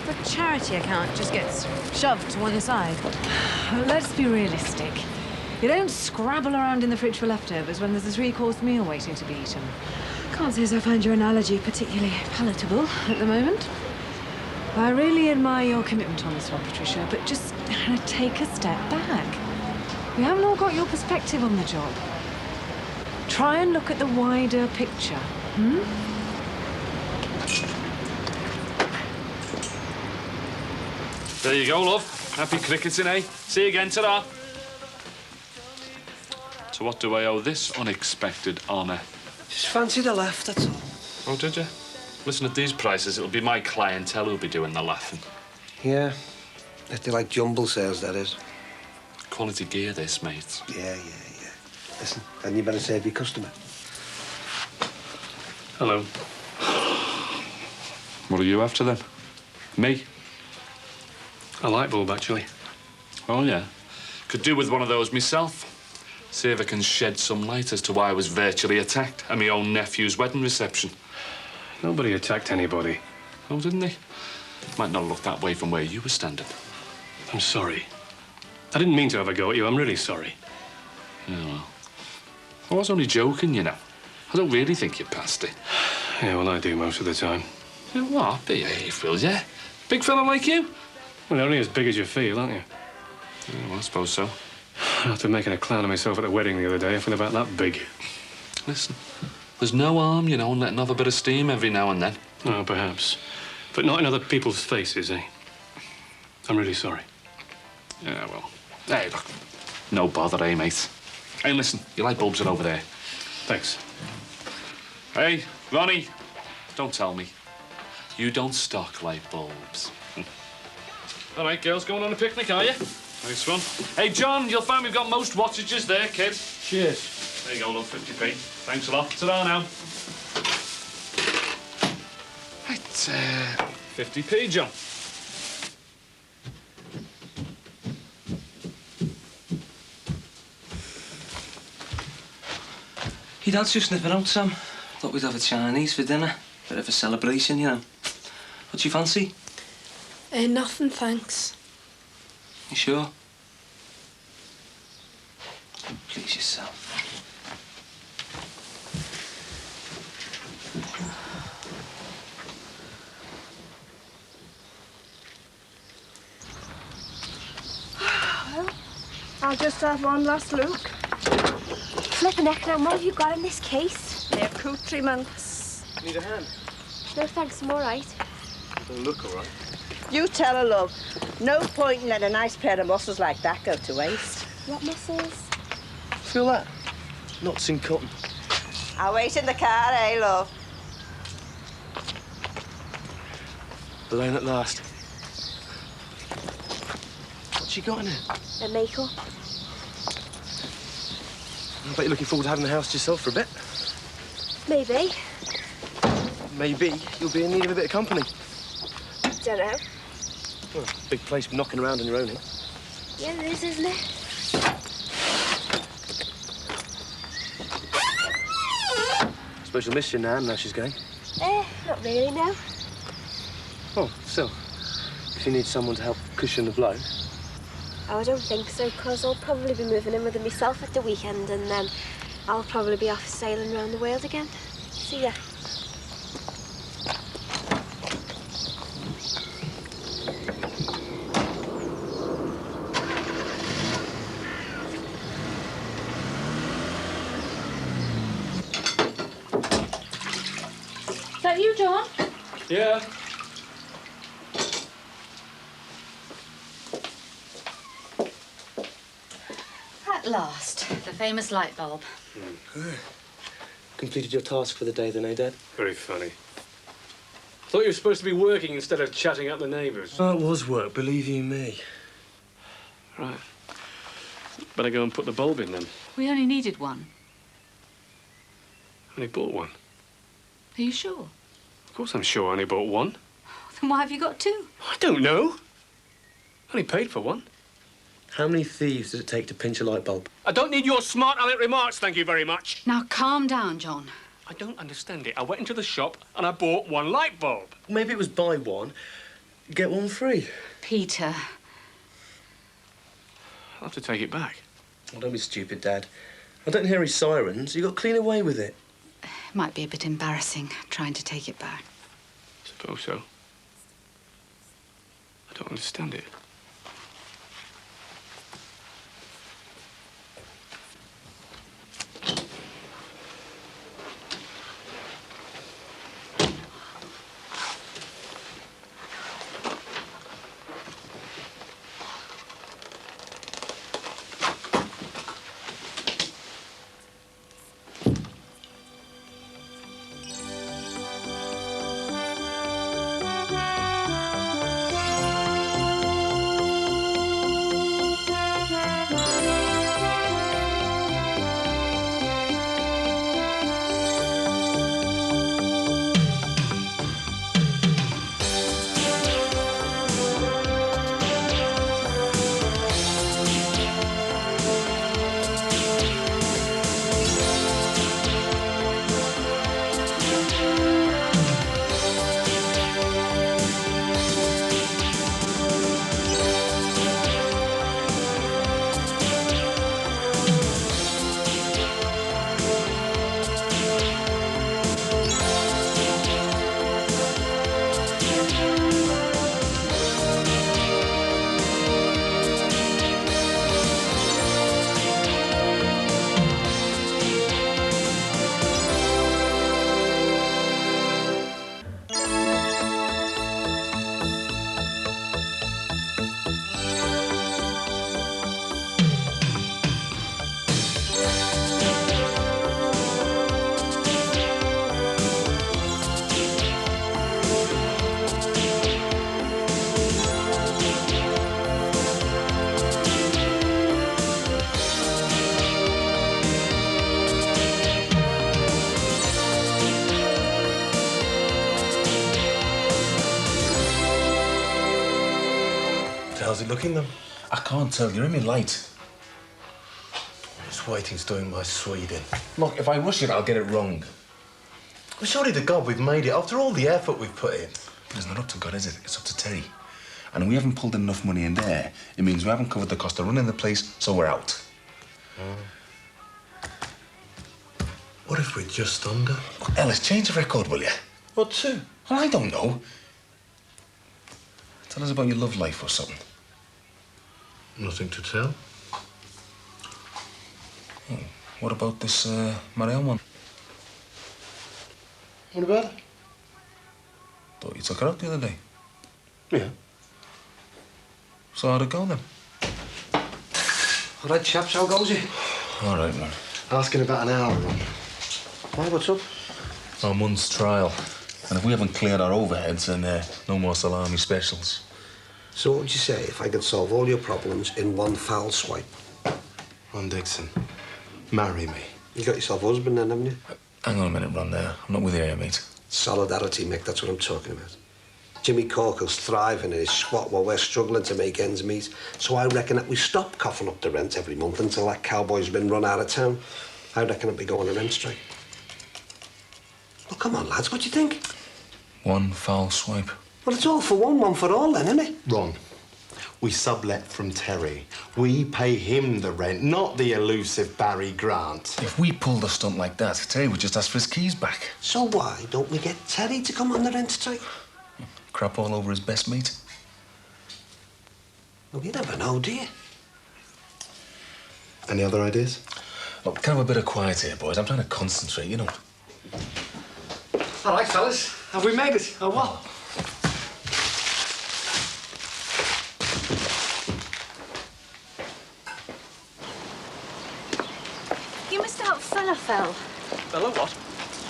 the charity account just gets shoved to one side. Let's be realistic. You don't scrabble around in the fridge for leftovers when there's a three-course meal waiting to be eaten. Can't say as I find your analogy particularly palatable at the moment. I really admire your commitment on this one, Patricia, but just take a step back. We haven't all got your perspective on the job. Try and look at the wider picture, There you go, love. Happy cricketing, eh? See you again, ta-ra. To what do I owe this unexpected honour? Just fancied a laugh, that's all. Oh, did you? Listen, at these prices, it'll be my clientele who'll be doing the laughing. Yeah. If they like jumble sales, that is. Quality gear, this, mate. Yeah. Listen, and you better save your customer. Hello. What are you after, then? Me? A light bulb, actually. Oh, yeah. Could do with one of those myself. See if I can shed some light as to why I was virtually attacked at my own nephew's wedding reception. Nobody attacked anybody. Oh, didn't they? Might not look that way from where you were standing. I'm sorry. I didn't mean to have a go at you. I'm really sorry. Yeah, well. I was only joking, you know. I don't really think you passed it. Yeah, well, I do most of the time. Yeah, what? Behave, will ya? Big fella like you? Well, only as big as you feel, aren't you? Yeah, well, I suppose so. After making a clown of myself at the wedding the other day, I feel about that big. Listen, there's no harm, you know, in letting off a bit of steam every now and then. Oh, perhaps. But not in other people's faces, eh? I'm really sorry. Yeah, well. Hey, look. No bother, eh, mate? Hey, listen, your light bulbs are over there. Thanks. Hey, Ronnie, don't tell me. You don't stock light bulbs. All right, girls, going on a picnic, are you? Nice one. Hey, John, you'll find we've got most wattages there, kid. Cheers. There you go, love, 50p. Thanks a lot. Ta-ra now. Right, 50p, John. Your dad's just nipping out, Sam. Thought we'd have a Chinese for dinner. Bit of a celebration, you know. What do you fancy? Nothing, thanks. You sure? Please yourself. Well, I'll just have one last look. Flippin' heck now, what have you got in this case? The accoutrements. Need a hand? No thanks, I'm all right. They look all right. You tell her, love. No point in letting a nice pair of muscles like that go to waste. What muscles? Feel that? Knots in cotton. I'll wait in the car, eh, love? Elaine at last. What's she got in it? A makeup. I bet you're looking forward to having the house to yourself for a bit. Maybe. Maybe you'll be in need of a bit of company. Dunno. Well, big place for knocking around on your own, eh? Yeah, it is, isn't it? Suppose you'll miss your nan now she's going. Not really, no. Oh, still. If you need someone to help cushion the blow. Oh, I don't think so, because I'll probably be moving in with him myself at the weekend, and then I'll probably be off sailing around the world again. See ya. Is that you, John? Yeah. At last, the famous light bulb. Completed your task for the day then, eh, Dad? Very funny. Thought you were supposed to be working instead of chatting up the neighbours. Oh, it was work, believe you me. Right. Better go and put the bulb in then. We only needed one. Only bought one. Are you sure? Of course I'm sure I only bought one. Then why have you got two? I don't know. Only paid for one. How many thieves does it take to pinch a light bulb? I don't need your smart aleck remarks, thank you very much. Now calm down, John. I don't understand it. I went into the shop and I bought one light bulb. Maybe it was buy one, get one free. Peter. I'll have to take it back. Oh, don't be stupid, Dad. I don't hear any sirens. You got clean away with it. Might be a bit embarrassing trying to take it back. Suppose so. I don't understand it. How's it looking, then? I can't tell. You're in my light. Just waiting to doing my Sweden. Look, if I rush it, I'll get it wrong. Well, surely to God we've made it after all the effort we've put in. It's not up to God, is it? It's up to Terry. And we haven't pulled enough money in there. It means we haven't covered the cost of running the place, so we're out. What if we're just under? Look, Ellis, change the record, will you? What to? Well, I don't know. Tell us about your love life or something. Nothing to tell. Oh, what about this Marielle one? What about it? Thought you took her out the other day. Yeah. So how'd it go then? All right, chaps, how goes it? All right, man. Asking about an hour on. Why, what's up? Our month's trial. And if we haven't cleared our overheads, then no more salami specials. So what would you say if I could solve all your problems in one foul swipe? Ron Dixon, marry me. You got yourself a husband then, haven't you? Hang on a minute, Ron, there. I'm not with you here, mate. Solidarity, Mick, that's what I'm talking about. Jimmy Corkle's thriving in his squat while we're struggling to make ends meet. So I reckon that we stop coughing up the rent every month until that cowboy's been run out of town. I reckon it'll be going on a rent strike. Well, come on, lads, what do you think? One foul swipe. Well, it's all for one for all then, isn't it? Ron, we sublet from Terry. We pay him the rent, not the elusive Barry Grant. If we pulled a stunt like that, Terry would just ask for his keys back. So why don't we get Terry to come on the rent strike? Crap all over his best mate. Well, you never know, do you? Any other ideas? Look, can I have a bit of quiet here, boys? I'm trying to concentrate, you know. All right, fellas. Have we made it, or what? You missed out falafel. Bella, what?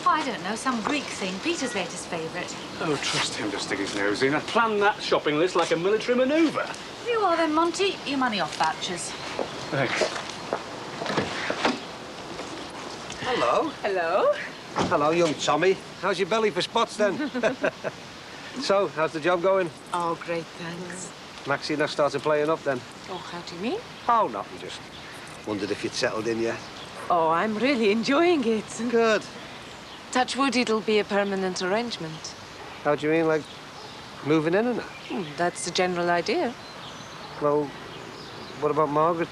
Oh, I don't know, some Greek thing. Peter's latest favourite. Oh, trust him to stick his nose in. I planned that shopping list like a military manoeuvre. You are then, Monty. Your money off vouchers. Thanks. Hello. Hello. Hello, young Tommy. How's your belly for spots, then? So, how's the job going? Oh, great, thanks. Maxie not started playing up, then? Oh, how do you mean? Oh, nothing, just wondered if you'd settled in yet. Oh, I'm really enjoying it. Good. Touch wood, it'll be a permanent arrangement. How do you mean, like, moving in and that? That's the general idea. Well, what about Margaret?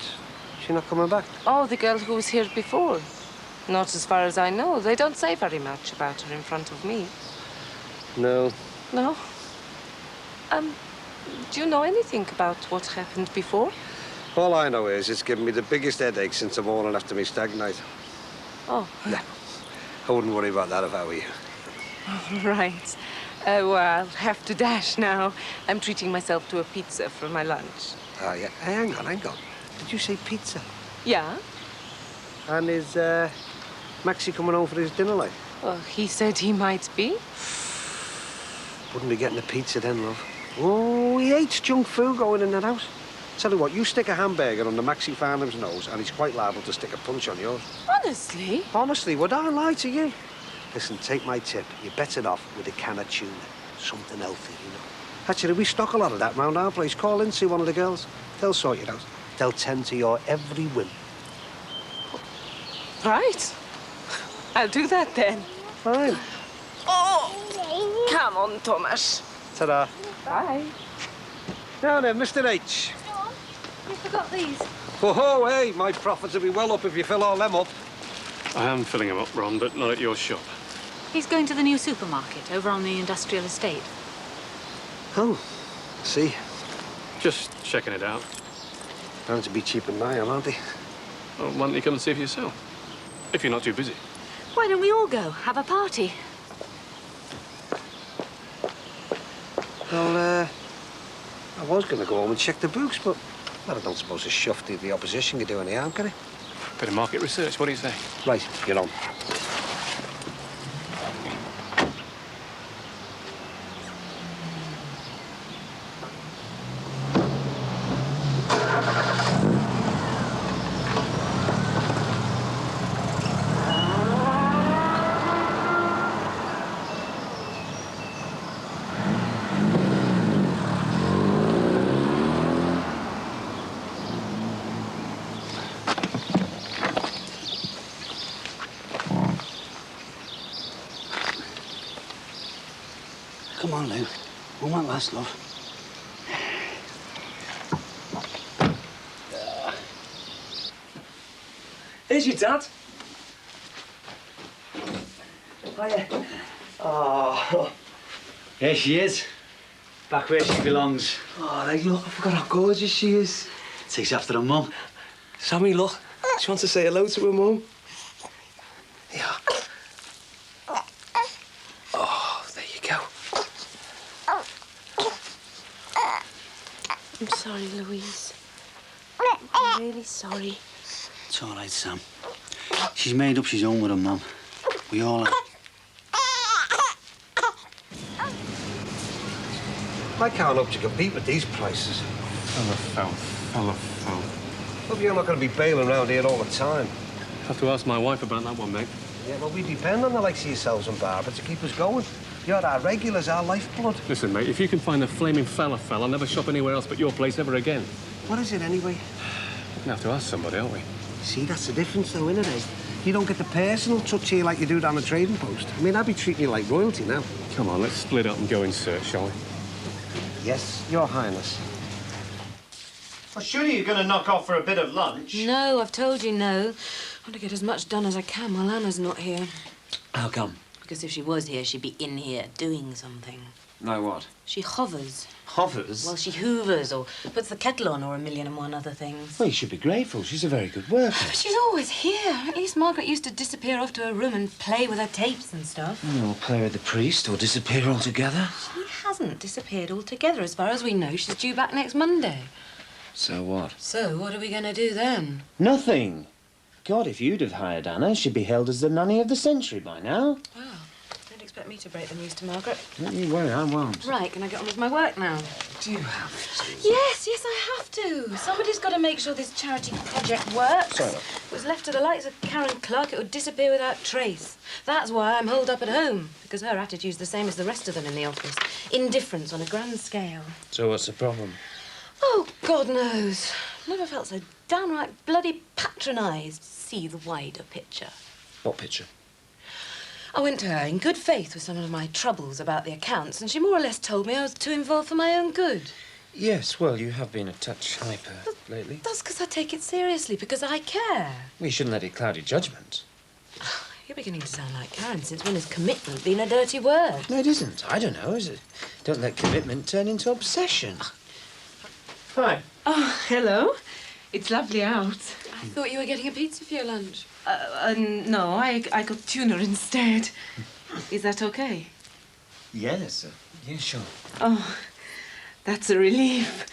She not coming back? Oh, the girl who was here before. Not as far as I know. They don't say very much about her in front of me. No. No? Do you know anything about what happened before? All I know is it's given me the biggest headache since the morning after my stag night. Oh. Yeah. I wouldn't worry about that if I were you. Right. Well, I'll have to dash now. I'm treating myself to a pizza for my lunch. Oh, yeah. Hey, hang on. Did you say pizza? Yeah? And is, Maxie coming home for his dinner, like? Well, he said he might be. Wouldn't be getting a pizza then, love. Oh, he hates junk food going in that house. Tell you what, you stick a hamburger under Maxie Farnham's nose and he's quite liable to stick a punch on yours. Honestly? Honestly, would I lie to you? Listen, take my tip. You're better off with a can of tuna. Something healthy, you know. Actually, we stock a lot of that round our place. Call in, see one of the girls. They'll sort you out. They'll tend to your every whim. Right. I'll do that then. Fine. Oh! Come on, Thomas. Ta-da. Bye. Now then, Mr. H. You forgot these. Oh, hey, my profits will be well up if you fill all them up. I am filling them up, Ron, but not at your shop. He's going to the new supermarket over on the industrial estate. Oh, see. Just checking it out. Bound to be cheap and nigh, aren't they? Well, why don't you come and see for yourself? If you're not too busy. Why don't we all go? Have a party? Well, I was going to go home and check the books, but well, I don't suppose a shufty of the opposition could do any harm, can it? Bit of market research, what do you say? Right, you're on. Come on, Lou. We won't last, love. Here's your dad. Hiya. Oh. There she is. Back where she belongs. Oh, like, look, I forgot how gorgeous she is. Takes after her mum. Sammy, look. She wants to say hello to her mum. Yeah. Oh, there you go. I'm sorry, Louise. I'm really sorry. It's all right, Sam. She's made up she's home with her mum. We all are. I can't hope to compete with these prices. Falafel. Hope you're not going to be bailing around here all the time. Have to ask my wife about that one, mate. Yeah, well, we depend on the likes of yourselves and Barbara to keep us going. You're our regulars, our lifeblood. Listen, mate, if you can find the flaming falafel, I'll never shop anywhere else but your place ever again. What is it, anyway? We're gonna have to ask somebody, aren't we? See, that's the difference, though, isn't it? You don't get the personal touch here like you do down the trading post. I mean, I'd be treating you like royalty now. Come on, let's split up and go in search, shall we? Yes, Your Highness. Well, surely you're going to knock off for a bit of lunch. No, I've told you no. I want to get as much done as I can while Anna's not here. How come? Because if she was here, she'd be in here doing something. Like what? She hovers. Hovers? Well, she hoovers or puts the kettle on or a million and one other things. Well, you should be grateful. She's a very good worker. But she's always here. At least Margaret used to disappear off to her room and play with her tapes and stuff. Or play with the priest, or disappear altogether. She hasn't disappeared altogether. As far as we know, she's due back next Monday. So what? So, what are we going to do then? Nothing. God, if you'd have hired Anna, she'd be hailed as the nanny of the century by now. Well, don't expect me to break the news to Margaret. Don't you worry, I won't. Right, can I get on with my work now? Do you have to? Yes, I have to. Somebody's got to make sure this charity project works. Sorry. If it was left to the likes of Karen Clark, it would disappear without trace. That's why I'm holed up at home, because her attitude's the same as the rest of them in the office. Indifference on a grand scale. So what's the problem? Oh, God knows. Never felt so downright bloody patronised. See the wider picture. What picture? I went to her in good faith with some of my troubles about the accounts, and she more or less told me I was too involved for my own good. Yes, well, you have been a touch hyper lately. That's because I take it seriously, because I care. We shouldn't let it cloud your judgment. You're beginning to sound like Karen. Since when has commitment been a dirty word? No, it isn't. I don't know, is it? Don't let commitment turn into obsession. Hi. Oh, hello. It's lovely out. I thought you were getting a pizza for your lunch. No, I got tuna instead. Is that okay? Yes, yeah, sure. Oh, that's a relief.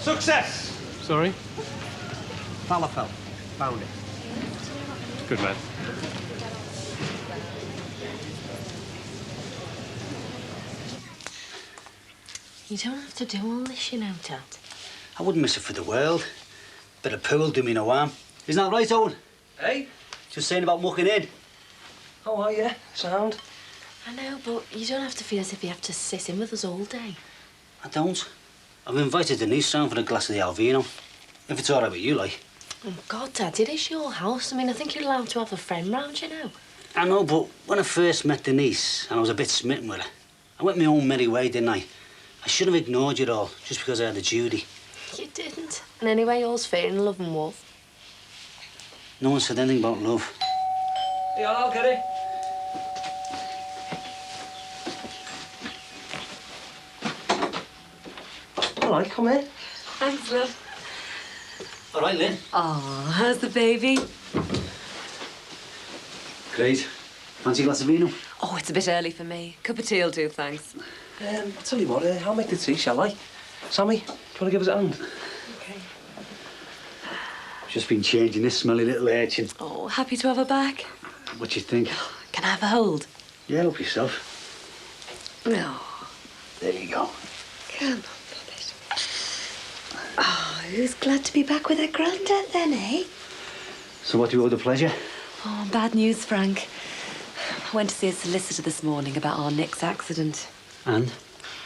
Success! Sorry? Falafel. Found it. Good man. You don't have to do all this, you know, Dad. I wouldn't miss it for the world. Bit of pool do me no harm. Isn't that right, Owen? Hey? Just saying about mucking in. How are you? Sound? I know, but you don't have to feel as if you have to sit in with us all day. I don't. I've invited Denise round for a glass of the Alvino. If it's all right with you, like. Oh, God, Dad, it is your house. I mean, I think you're allowed to have a friend round, you know. I know, but when I first met Denise, and I was a bit smitten with her, I went my own merry way, didn't I? I should have ignored you all, just because I had a duty. You didn't. And anyway, all's fair in love and war. No one said anything about love. Yeah, I'll get it. All right, come in. Thanks, love. All right, Lynn. Oh, how's the baby? Great. Fancy a glass of vino? Oh, it's a bit early for me. Cup of tea will do, thanks. I'll tell you what, I'll make the tea, shall I? Sammy, do you want to give us a hand? Okay. Just been changing this smelly little urchin. Oh, happy to have her back. What do you think? Can I have a hold? Yeah, help yourself. No. There you go. Come on, Bobby. Oh, who's glad to be back with her granddad then, eh? So what do you owe the pleasure? Oh, bad news, Frank. I went to see a solicitor this morning about our Nick's accident. And?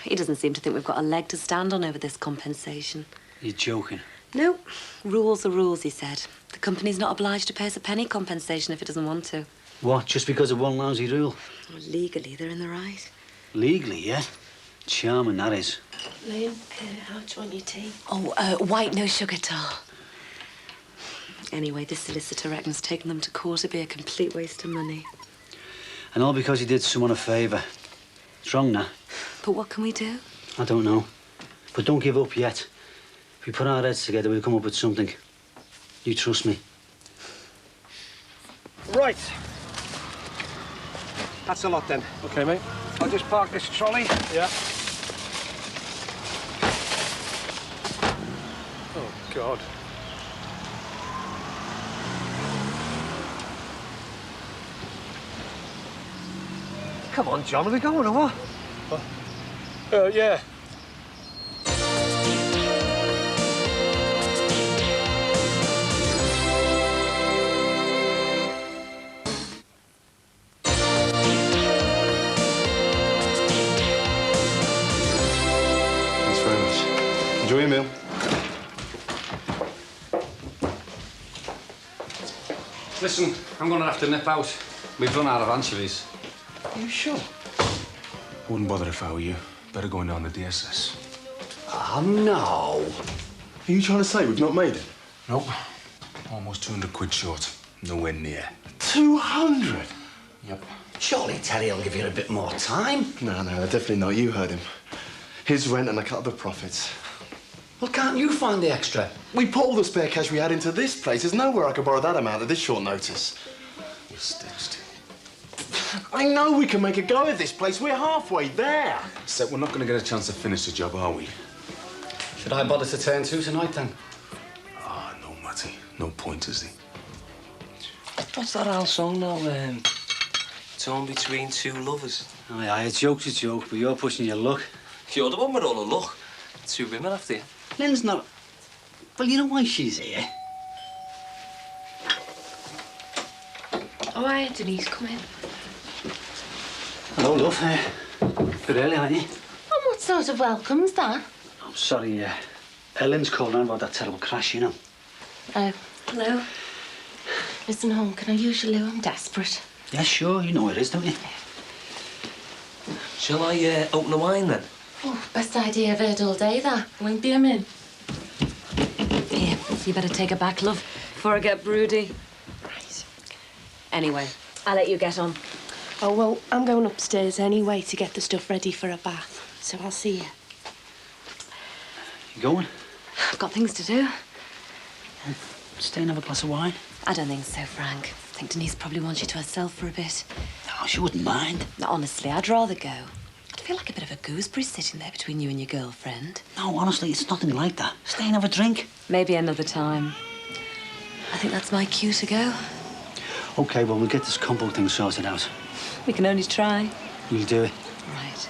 He doesn't seem to think we've got a leg to stand on over this compensation. You're joking. No. Rules are rules, he said. The company's not obliged to pay us a penny compensation if it doesn't want to. What, just because of one lousy rule? Well, legally, they're in the right. Legally, yeah? Charming, that is. Lynn, how do you want your tea? Oh, white, no sugar at all. Anyway, this solicitor reckons taking them to court would be a complete waste of money. And all because he did someone a favour. It's wrong, now. But what can we do? I don't know. But don't give up yet. If we put our heads together, we'll come up with something. You trust me. Right. That's a lot, then. OK, mate. I'll just park this trolley. Yeah. Oh, God. Come on, John, are we going or what? Yeah. Thanks very much. Enjoy your meal. Listen, I'm going to have to nip out. We've run out of anchovies. Are you sure? Wouldn't bother if I were you. Better going down the DSS. Oh, no. Are you trying to say we've not made it? Nope. Almost 200 quid short. Nowhere near. 200? Yep. Surely Terry will give you a bit more time. No, definitely not. You heard him. His rent and a cut of the profits. Well, can't you find the extra? We put all the spare cash we had into this place. There's nowhere I could borrow that amount at this short notice. We're stitched. I know we can make a go of this place. We're halfway there. Except we're not going to get a chance to finish the job, are we? Should I bother to turn to tonight, then? Ah, no, Matty. No point, is there? What's that old song now? Torn between two lovers. Aye, a joke's a joke, but you're pushing your luck. You're the one with all the luck. Two women after you. Lynn's not... Well, you know why she's here? Oh, hi, Denise, come in. Hello, love. Bit early, aren't you? And what sort of welcome's that? I'm sorry, Ellen's called on about that terrible crash, you know. Oh, hello. Listen, hon, can I use your loo? I'm desperate. Yeah, sure. You know where it is, don't you? Shall I open the wine, then? Oh, best idea I've heard all day, that. Won't be a min. Here, you better take her back, love, before I get broody. Right. Anyway, I'll let you get on. Oh, well, I'm going upstairs anyway to get the stuff ready for a bath. So I'll see you. You going? I've got things to do. Stay and have a glass of wine? I don't think so, Frank. I think Denise probably wants you to herself for a bit. No, she wouldn't mind. No, honestly, I'd rather go. I'd feel like a bit of a gooseberry sitting there between you and your girlfriend. No, honestly, it's nothing like that. Stay and have a drink. Maybe another time. I think that's my cue to go. OK, well, we'll get this combo thing sorted out. We can only try. We'll do it. Right.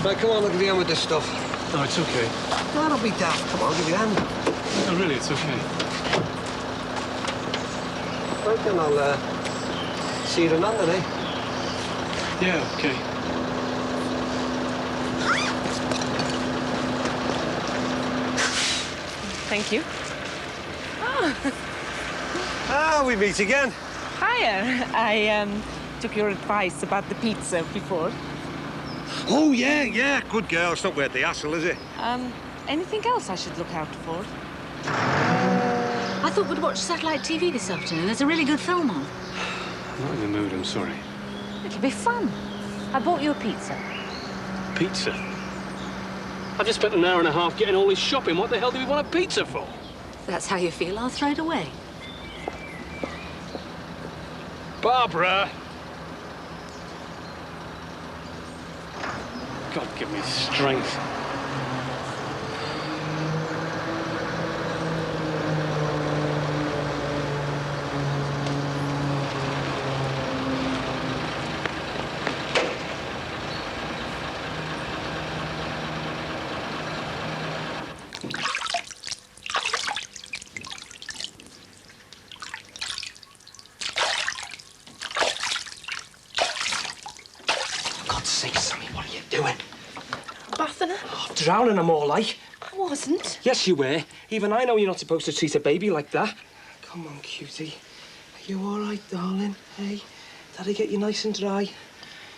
Right, come on, I'll give you a hand with this stuff. No, it's okay. No, don't be daft. Come on, give you a hand. No, really, it's okay. Right, then I'll see you in London, eh? Yeah, okay. Thank you. Ah, we meet again. Hiya. I took your advice about the pizza before. Oh, yeah. Good girl. It's not worth the hassle, is it? Anything else I should look out for? I thought we'd watch satellite TV this afternoon. There's a really good film on. I'm not in the mood, I'm sorry. It'll be fun. I bought you a pizza. Pizza? I just spent an hour and a half getting all this shopping. What the hell do we want a pizza for? If that's how you feel, I'll throw it away. Barbara! God, give me strength. God's sake, Sammy, what are you doing? Bathing her? Oh, drowning them all, like. I wasn't. Yes, you were. Even I know you're not supposed to treat a baby like that. Come on, cutie. Are you all right, darling? Hey, Daddy get you nice and dry?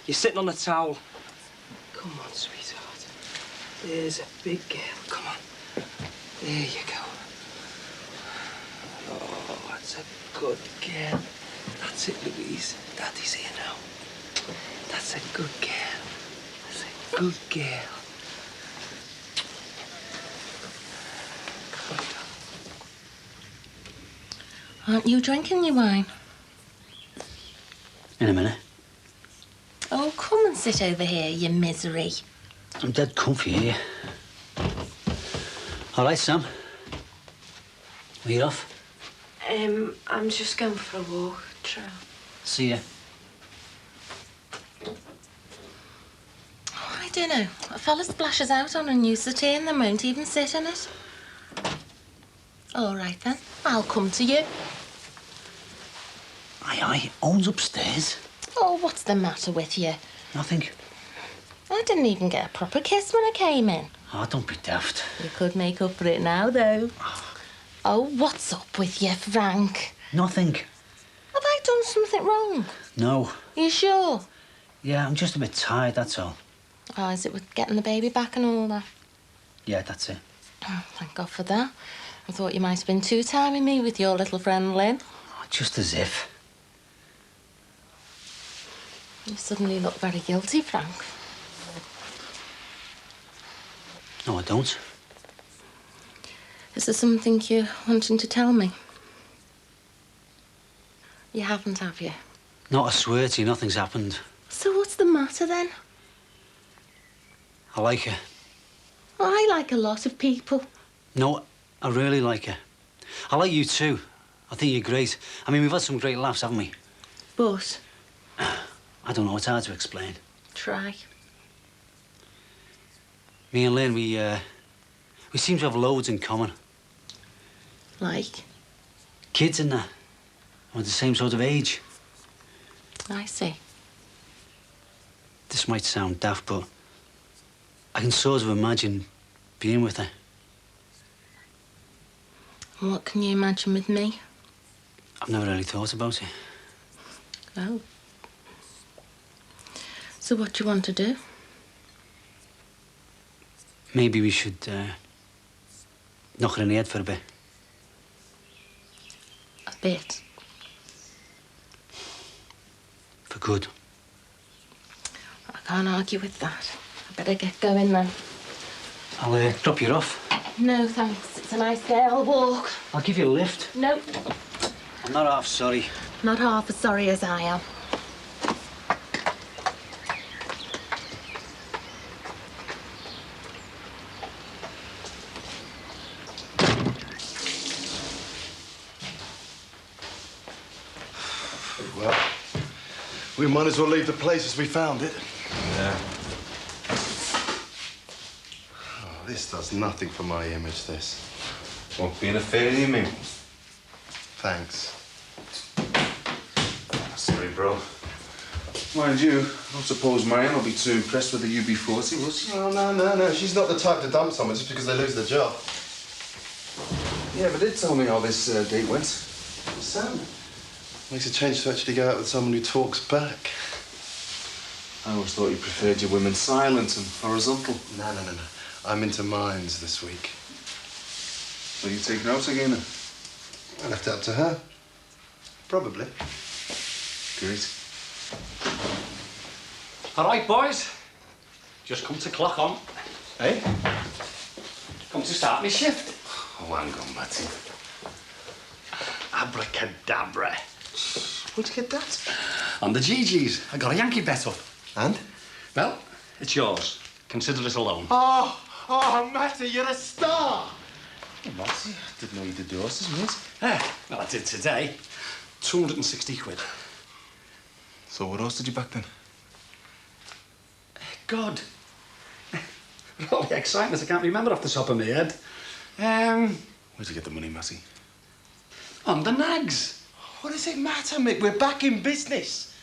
You're sitting on the towel. Come on, sweetheart. There's a big girl. Come on. There you go. Oh, that's a good girl. That's it, Louise. Daddy's here now. That's a good girl. That's a good girl. Aren't you drinking your wine? In a minute. Oh, come and sit over here, you misery. I'm dead comfy here. All right, Sam. Are you off? I'm just going for a walk, Trell. See ya. Oh, I don't know. A fella splashes out on a new settee and then won't even sit in it. All right, then. I'll come to you. Aye. Owen's upstairs. Oh, what's the matter with you? Nothing. I didn't even get a proper kiss when I came in. Oh, don't be daft. You could make up for it now, though. Oh, what's up with you, Frank? Nothing. Have I done something wrong? No. You sure? Yeah, I'm just a bit tired, that's all. Oh, is it with getting the baby back and all that? Yeah, that's it. Oh, thank God for that. I thought you might have been two-timing me with your little friend Lynn. Oh, just as if. You suddenly look very guilty, Frank. No, I don't. Is there something you're wanting to tell me? You haven't, have you? Not, I swear to you, nothing's happened. So what's the matter then? I like her. Well, I like a lot of people. No, I really like her. I like you too. I think you're great. I mean, we've had some great laughs, haven't we? But? I don't know, it's hard to explain. Try. Me and Lynn, we seem to have loads in common. Like? Kids and that. We're the same sort of age. I see. This might sound daft, but I can sort of imagine being with her. And what can you imagine with me? I've never really thought about it. Oh. So what do you want to do? Maybe we should knock her in the head for a bit. A bit? For good. I can't argue with that. I better get going then. I'll drop you off. No, thanks. It's a nice day. I'll walk. I'll give you a lift. No. I'm not half sorry. Not half as sorry as I am. Well, we might as well leave the place as we found it. Yeah. Oh, this does nothing for my image, this. What, being a fairy, you mean? Thanks. Sorry, bro. Mind you, I don't suppose Marianne will be too impressed with the UB40, was she? Oh, no. She's not the type to dump someone just because they lose their job. Yeah, but did tell me how this date went. Sam, makes a change to actually go out with someone who talks back. I always thought you preferred your women silent and horizontal. No. I'm into minds this week. Are you taking out again? I left it up to her. Probably. Great. All right, boys. Just come to clock on. Eh? Come to start my shift. Oh, hang on, Matty. Abracadabra. Where'd you get that? On the GG's. I got a Yankee bet up. And? Well, it's yours. Consider it a loan. Oh, Matty, you're a star! Oh, Matty, I didn't know you did the horses, mate. Well, I did today. 260 quid. So what else did you back then? God. All the excitement I can't remember off the top of my head. Where'd you get the money, Matty? On the nags. What does it matter, Mick? We're back in business.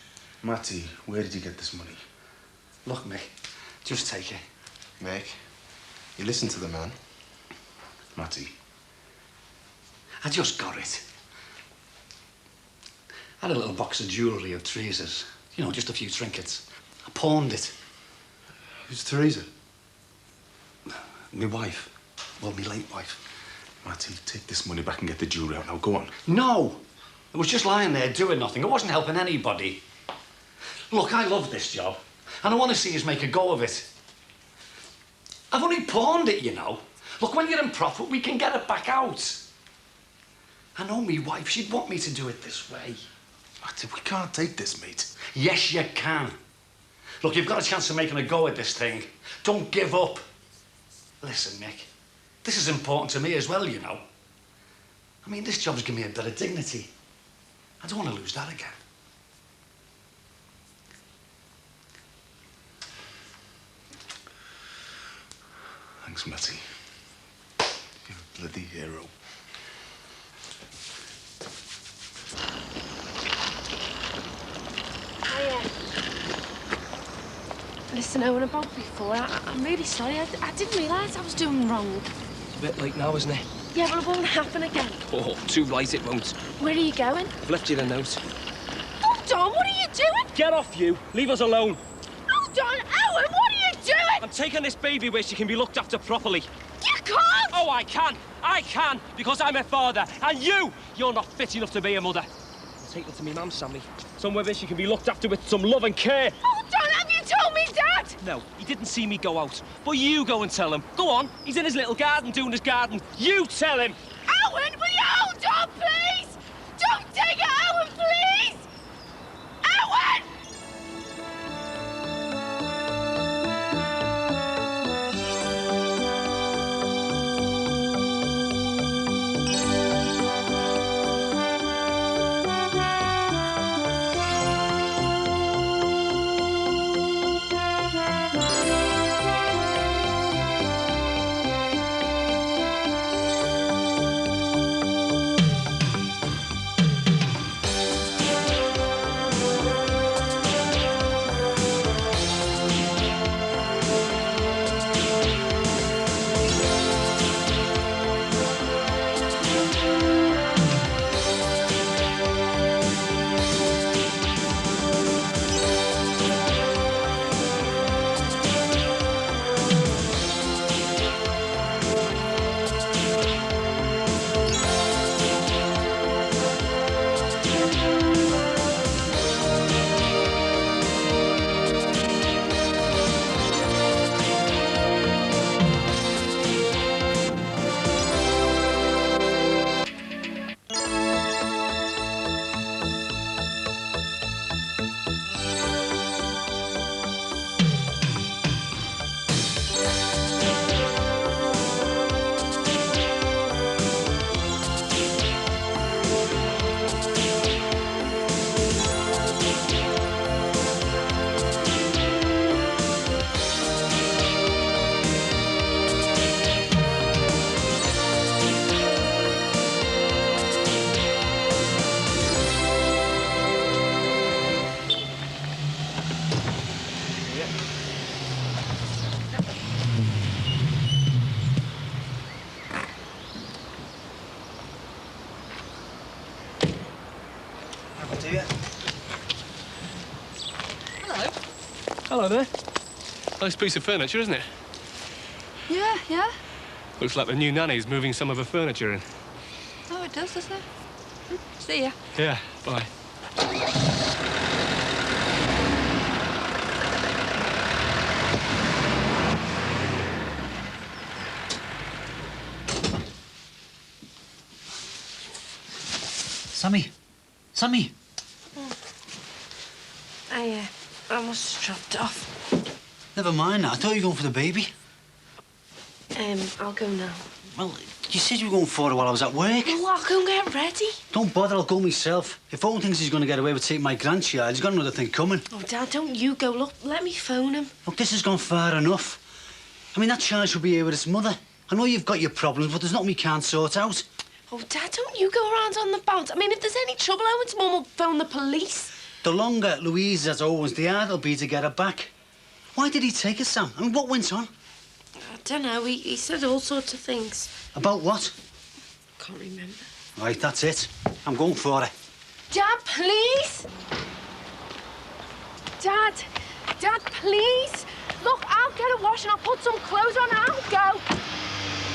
Matty, where did you get this money? Look, Mick, just take it. Mick, you listen to the man. Matty. I just got it. I had a little box of jewellery at Teresa's. You know, just a few trinkets. I pawned it. Who's Teresa? My wife. Well, my late wife. Matty, take this money back and get the jewellery out now. Go on. No! I was just lying there doing nothing. I wasn't helping anybody. Look, I love this job. And I want to see us make a go of it. I've only pawned it, you know. Look, when you're in profit, we can get it back out. I know me wife, she'd want me to do it this way. Matty, we can't take this, mate. Yes, you can. Look, you've got a chance of making a go at this thing. Don't give up. Listen, Mick, this is important to me as well, you know. I mean, this job's given me a bit of dignity. I don't want to lose that again. Thanks, Matty. You're a bloody hero. Listen, Owen, about before, I'm really sorry. I didn't realise I was doing wrong. It's a bit late now, isn't it? Yeah, well, it won't happen again. Oh, too late it won't. Where are you going? I've left you the note. Hold on, what are you doing? Get off, you. Leave us alone. Hold on, Owen, what are you doing? I'm taking this baby where she can be looked after properly. You can't! Oh, I can. I can, because I'm a father. And you're not fit enough to be a mother. I'll take her to me mum, Sammy. Somewhere where she can be looked after with some love and care. Hold on, have you told me, Dad? No, he didn't see me go out. But you go and tell him. Go on, he's in his little garden doing his garden. You tell him. Owen, will you hold on, please? Don't take it, Owen, please! Owen! Hello. Hello there. Nice piece of furniture, isn't it? Yeah, yeah. Looks like the new nanny's moving some of her furniture in. Oh, it does it? See ya. Yeah, bye. Sammy. Sammy. I must have dropped off. Never mind that. I thought you were going for the baby. I'll go now. Well, you said you were going for it while I was at work. Oh, I'll go and get ready. Don't bother, I'll go myself. If Owen thinks he's going to get away with taking my grandchild, he's got another thing coming. Oh, Dad, don't you go. Look, let me phone him. Look, this has gone far enough. I mean, that child should be here with its mother. I know you've got your problems, but there's nothing we can't sort out. Oh, Dad, don't you go around on the bounce. I mean, if there's any trouble, Owen's mum will phone the police. The longer Louise is at Owen's, the harder it'll be to get her back. Why did he take her, Sam? I mean, what went on? I don't know. He said all sorts of things. About what? Can't remember. Right, that's it. I'm going for it. Dad, please! Dad! Dad, please! Look, I'll get a wash and I'll put some clothes on and I'll go.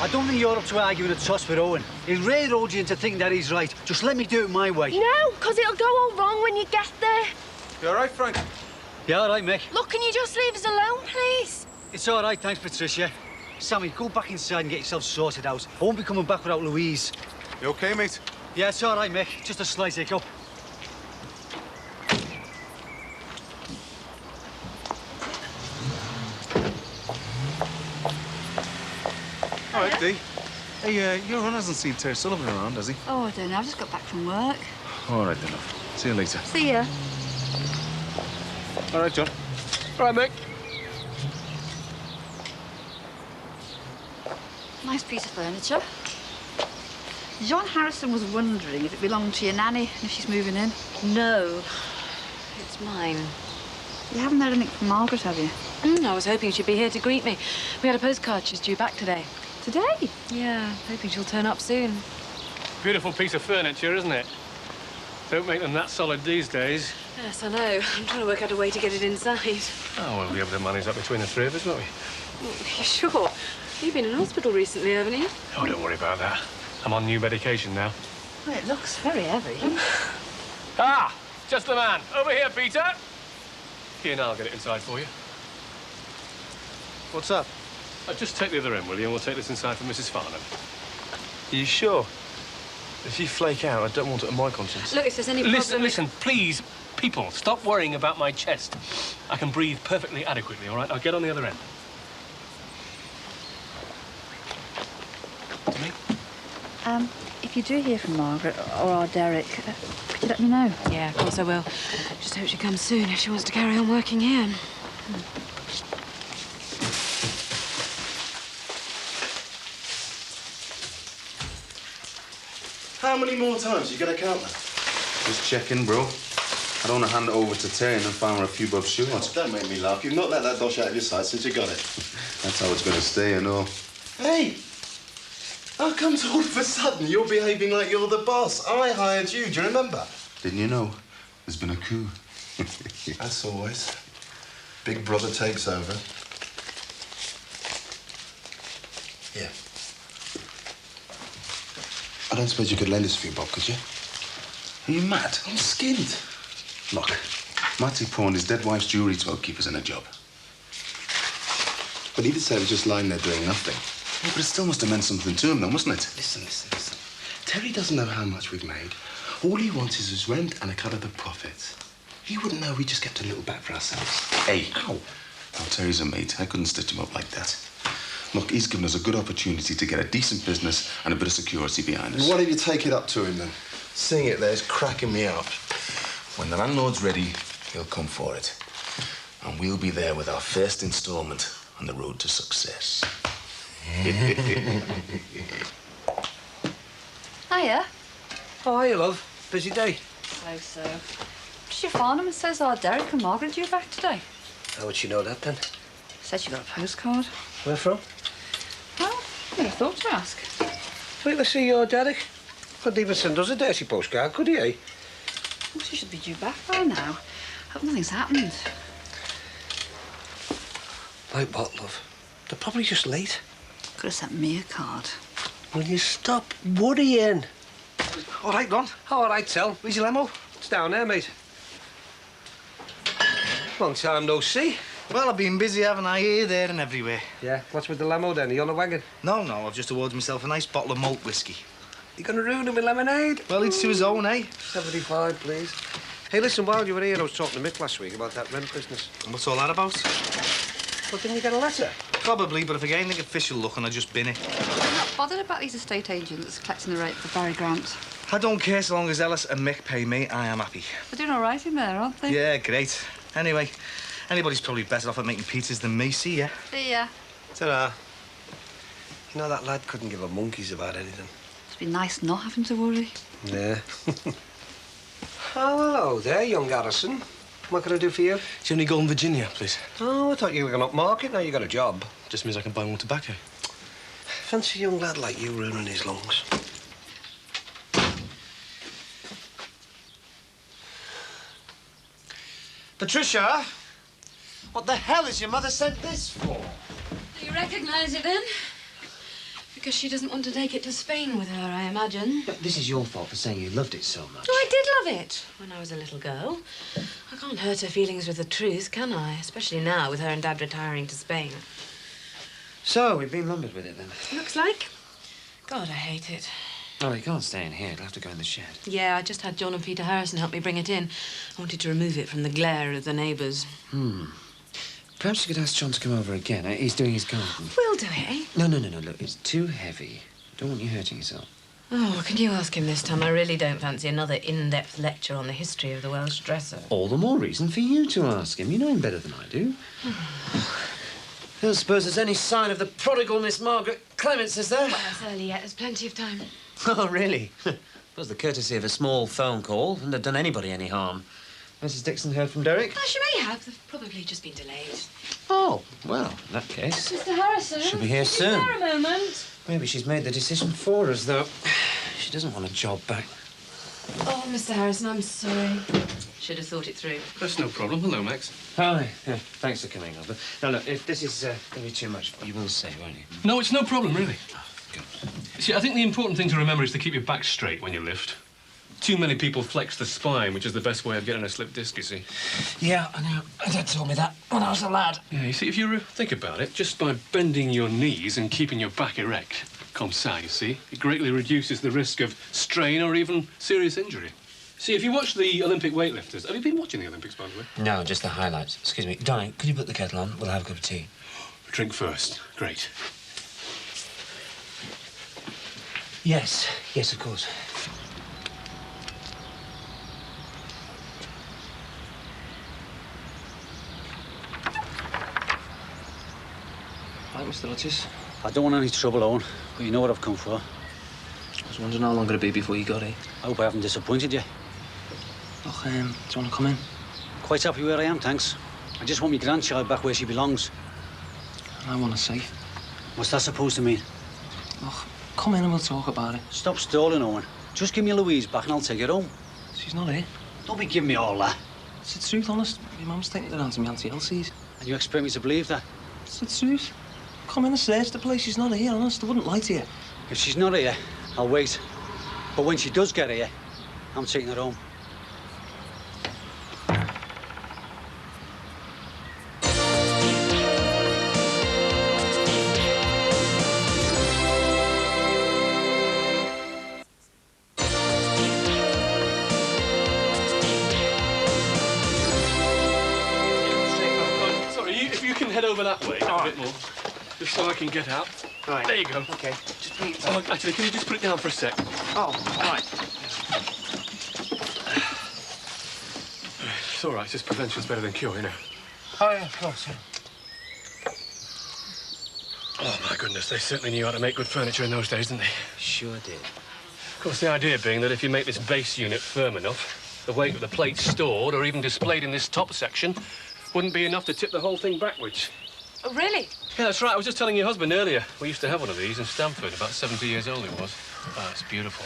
I don't think you're up to arguing a toss with Owen. He'll railroad you into thinking that he's right. Just let me do it my way. No, because it'll go all wrong when you get there. You all right, Frank? Yeah, all right, Mick. Look, can you just leave us alone, please? It's all right, thanks, Patricia. Sammy, go back inside and get yourself sorted out. I won't be coming back without Louise. You okay, mate? Yeah, it's all right, Mick. Just a slight hiccup. All right, Dee. Hey, your run hasn't seen Ter Sullivan around, has he? Oh, I don't know. I've just got back from work. All right, then, love. See you later. See ya. All right, John. All right, Mick. Nice piece of furniture. John Harrison was wondering if it belonged to your nanny and if she's moving in. No, it's mine. You haven't heard anything from Margaret, have you? I was hoping she'd be here to greet me. We had a postcard. She's due back today. Today? Yeah, hoping she'll turn up soon. Beautiful piece of furniture, isn't it? Don't make them that solid these days. Yes, I know. I'm trying to work out a way to get it inside. Oh, we'll be able to manage that between the three of us, won't we? You sure? You've been in hospital recently, haven't you? Oh, don't worry about that. I'm on new medication now. Well, it looks very heavy. Ah! Just the man. Over here, Peter. Here, now I'll get it inside for you. What's up? Just take the other end, will you? And we'll take this inside for Mrs. Farnham. Are you sure? If you flake out, I don't want it on my conscience. Look, if there's any problem... Listen, please. People, stop worrying about my chest. I can breathe perfectly adequately, all right? I'll get on the other end. To me? If you do hear from Margaret or our Derek, could you let me know? Yeah, of course I will. Just hope she comes soon if she wants to carry on working here. How many more times are you going to count that? Just checking, bro. I don't want to hand it over to Terry and then find her a few bob short. Oh, don't make me laugh. You've not let that dosh out of your sight since you got it. That's how it's going to stay, I know. Hey! How comes all of a sudden you're behaving like you're the boss? I hired you, do you remember? Didn't you know? There's been a coup. As always. Big brother takes over. Here. I don't suppose you could lend us a few bob, could you? Are you mad? I'm skinned. Look, Matty pawned his dead wife's jewellery to keep us in a job. But he did say he was just lying there doing nothing. Yeah, but it still must have meant something to him, though, mustn't it? Listen. Terry doesn't know how much we've made. All he wants is his rent and a cut of the profits. He wouldn't know we just kept a little back for ourselves. Hey. Ow. Oh, Terry's a mate. I couldn't stitch him up like that. Look, he's given us a good opportunity to get a decent business and a bit of security behind us. Why don't you take it up to him, then? Seeing it there's cracking me up. When the landlord's ready, he'll come for it. And we'll be there with our first instalment on the road to success. Hiya. Oh, hiya, love. Busy day. So. Mr. Farnham says our Derek and Margaret are due back today. How would she know that, then? Said she got a postcard. Where from? Well, I thought to ask. Wait to see your Derek. Couldn't even send us a dirty postcard, could he, eh? Well, she should be due back by now. Hope nothing's happened. Like what, love? They're probably just late. Could have sent me a card. Will you stop worrying? All right, Ron. All right, Tel. Where's your limo? It's down there, mate. Long time no see. Well, I've been busy, haven't I? Here, there and everywhere. Yeah, what's with the limo then? Are you on a wagon? No, I've just awarded myself a nice bottle of malt whiskey. You gonna ruin him with lemonade? Well, it's to his own, eh? 75, please. Hey, listen, while you were here, I was talking to Mick last week about that rent business. And what's all that about? Well, didn't you get a letter? Probably, but if I get anything official looking, I just bin it. I'm not bothered about these estate agents collecting the rate for Barry Grant. I don't care so long as Ellis and Mick pay me, I am happy. They're doing all right in there, aren't they? Yeah, great. Anyway, anybody's probably better off at making pizzas than me. See ya. See ya. Ta-ra. You know, that lad couldn't give a monkey's about anything. It's been nice not having to worry. Yeah. Oh, hello there, young Harrison. What can I do for you? Jimmy Golden, Virginia, please. Oh, I thought you were going up market. Now you got a job. Just means I can buy more tobacco. Fancy a young lad like you ruining his lungs. Patricia, what the hell has your mother sent this for? Do you recognise it, then? Because she doesn't want to take it to Spain with her, I imagine. But this is your fault for saying you loved it so much. Oh, I did love it when I was a little girl. I can't hurt her feelings with the truth, can I? Especially now, with her and Dad retiring to Spain. So, we've been lumbered with it, then? Looks like. God, I hate it. Oh, you can't stay in here. It'll have to go in the shed. Yeah, I just had John and Peter Harrison help me bring it in. I wanted to remove it from the glare of the neighbours. Perhaps you could ask John to come over again. He's doing his garden. We'll do it, eh? No. Look, it's too heavy. Don't want you hurting yourself. Oh, can you ask him this time? I really don't fancy another in-depth lecture on the history of the Welsh dresser. All the more reason for you to ask him. You know him better than I do. I don't suppose there's any sign of the prodigal Miss Margaret Clements, is there? Well, it's early yet. There's plenty of time. Oh, really? Suppose the courtesy of a small phone call wouldn't have done anybody any harm. Mrs. Dixon heard from Derek? Oh, she may have. They've probably just been delayed. Oh, well, in that case... Mr. Harrison? She'll be here Just soon. there a moment. Maybe she's made the decision for us, though. She doesn't want a job back. Oh, Mr. Harrison, I'm sorry. Should have thought it through. That's no problem. Hello, Max. Hi. Yeah, thanks for coming over. Now, look, if this is going to be too much, you will say, won't you? No, it's no problem, really. See, I think the important thing to remember is to keep your back straight when you lift. Too many people flex the spine, which is the best way of getting a slip disc, you see. Yeah, I know. Dad told me that when I was a lad. Yeah, you see, if you think about it, just by bending your knees and keeping your back erect, comme ça, you see, it greatly reduces the risk of strain or even serious injury. See, if you watch the Olympic weightlifters... Have you been watching the Olympics, by the way? No, just the highlights. Excuse me. Darling, could you put the kettle on? We'll have a cup of tea. Drink first. Great. Yes. Yes, of course. Right, Mr. Hodges. I don't want any trouble, Owen, but you know what I've come for. I was wondering how long it'd be before you got here. I hope I haven't disappointed you. Look, do you want to come in? Quite happy where I am, thanks. I just want my grandchild back where she belongs. I want to see. What's that supposed to mean? Look, come in and we'll talk about it. Stop stalling, Owen. Just give me Louise back and I'll take her home. She's not here. Don't be giving me all that. It's the truth, honest. Your mum's taking her down to me Auntie Elsie's. And you expect me to believe that? It's the truth. Come in and search the place. She's not here, honest. I wouldn't lie to you. If she's not here, I'll wait. But when she does get here, I'm taking her home. Sorry, if you can head over that way a bit more, just so I can get out. Right. There you go. OK. Just please. Oh, actually, can you just put it down for a sec? Oh, right. It's all right. Just prevention's better than cure, you know. Oh, yeah, of course, yeah. Oh, my goodness, they certainly knew how to make good furniture in those days, didn't they? Sure did. Of course, the idea being that if you make this base unit firm enough, the weight of the plate stored or even displayed in this top section wouldn't be enough to tip the whole thing backwards. Oh, really? Yeah, that's right. I was just telling your husband earlier. We used to have one of these in Stamford, about 70 years old it was. Oh, it's beautiful.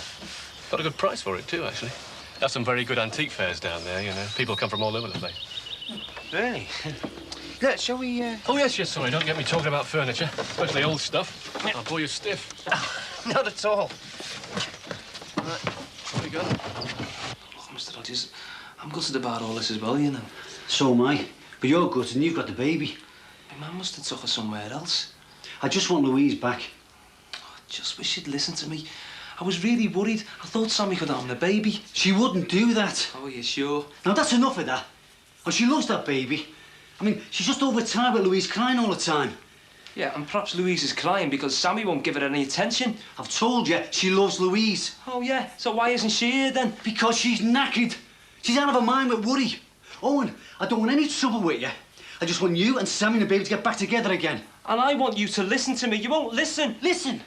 Got a good price for it, too, actually. There's some very good antique fairs down there, you know. People come from all over the place. Really? Look, shall we, Oh, yes, sorry. Don't get me talking about furniture, especially old stuff. I'll bore you stiff. Not at all. Right. There you go. Look, Mr. Hodges, I'm gutted about all this as well, you know. So am I. But you're good and you've got the baby. My mum must have took her somewhere else. I just want Louise back. I just wish she'd listened to me. I was really worried. I thought Sammy could have the baby. She wouldn't do that. Oh, you sure? Now, that's enough of that. Oh, she loves that baby. I mean, she's just overtired with Louise crying all the time. Yeah, and perhaps Louise is crying because Sammy won't give her any attention. I've told you, she loves Louise. Oh, yeah? So why isn't she here, then? Because she's knackered. She's out of her mind with worry. Owen, I don't want any trouble with you. I just want you and Sammy and the baby to get back together again. And I want you to listen to me. You won't listen. Listen?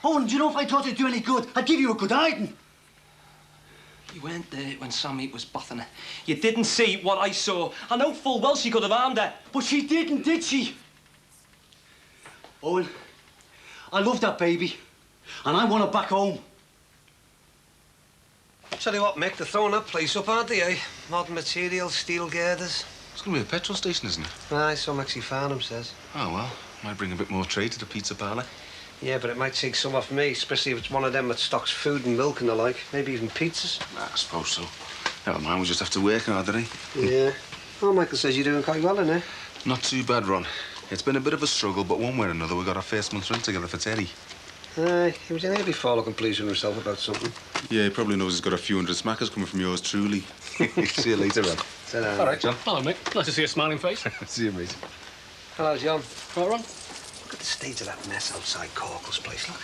Owen, do you know if I thought it'd do any good, I'd give you a good hiding. You weren't there when Sammy was bathing her. You didn't see what I saw. I know full well she could have harmed her. But she didn't, did she? Owen, I love that baby. And I want her back home. Tell you what, Mick, they're throwing that place up, aren't they, eh? Modern materials, steel girders. It's going to be a petrol station, isn't it? Aye, so Maxie Farnham says. Oh, well, might bring a bit more trade to the pizza parlour. Yeah, but it might take some off me, especially if it's one of them that stocks food and milk and the like. Maybe even pizzas. I suppose so. Never mind, we just have to work harder, eh? Yeah. Oh, Michael says you're doing quite well, innit? Not too bad, Ron. It's been a bit of a struggle, but one way or another, we got our first month's rent together for Terry. Aye, he was in here before looking pleased with himself about something. Yeah, he probably knows he's got a few hundred smackers coming from yours truly. See you later, Ron. All right, John. Hello, Mick. Nice to see a smiling face. See you, mate. Hello, John. Right, Ron? Look at the state of that mess outside Corkle's place, look.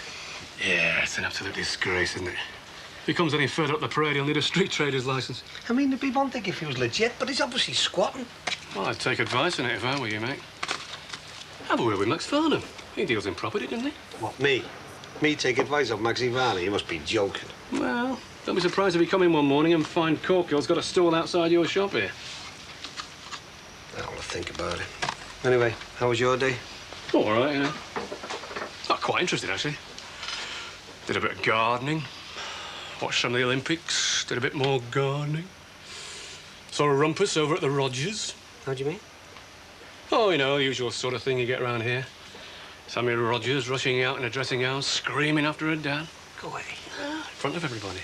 Yeah, it's an absolute disgrace, isn't it? If he comes any further up the parade, he'll need a street trader's licence. I mean, it'd be one thing if he was legit, but he's obviously squatting. Well, I'd take advice on it if I were you, mate. Have a word with Max Farnham. He deals in property, doesn't he? What, me? Me take advice of Maxie Varney? You must be joking. Well, Don't be surprised if you come in one morning and find Corkill's got a stall outside your shop here. I'll have to think about it. Anyway, how was your day? All right, you know. Oh, quite interesting, actually. Did a bit of gardening. Watched some of the Olympics. Did a bit more gardening. Saw a rumpus over at the Rogers. How do you mean? Oh, you know, the usual sort of thing you get around here. Sammy Rogers rushing out in a dressing gown, screaming after her dad. Go away. In front of everybody.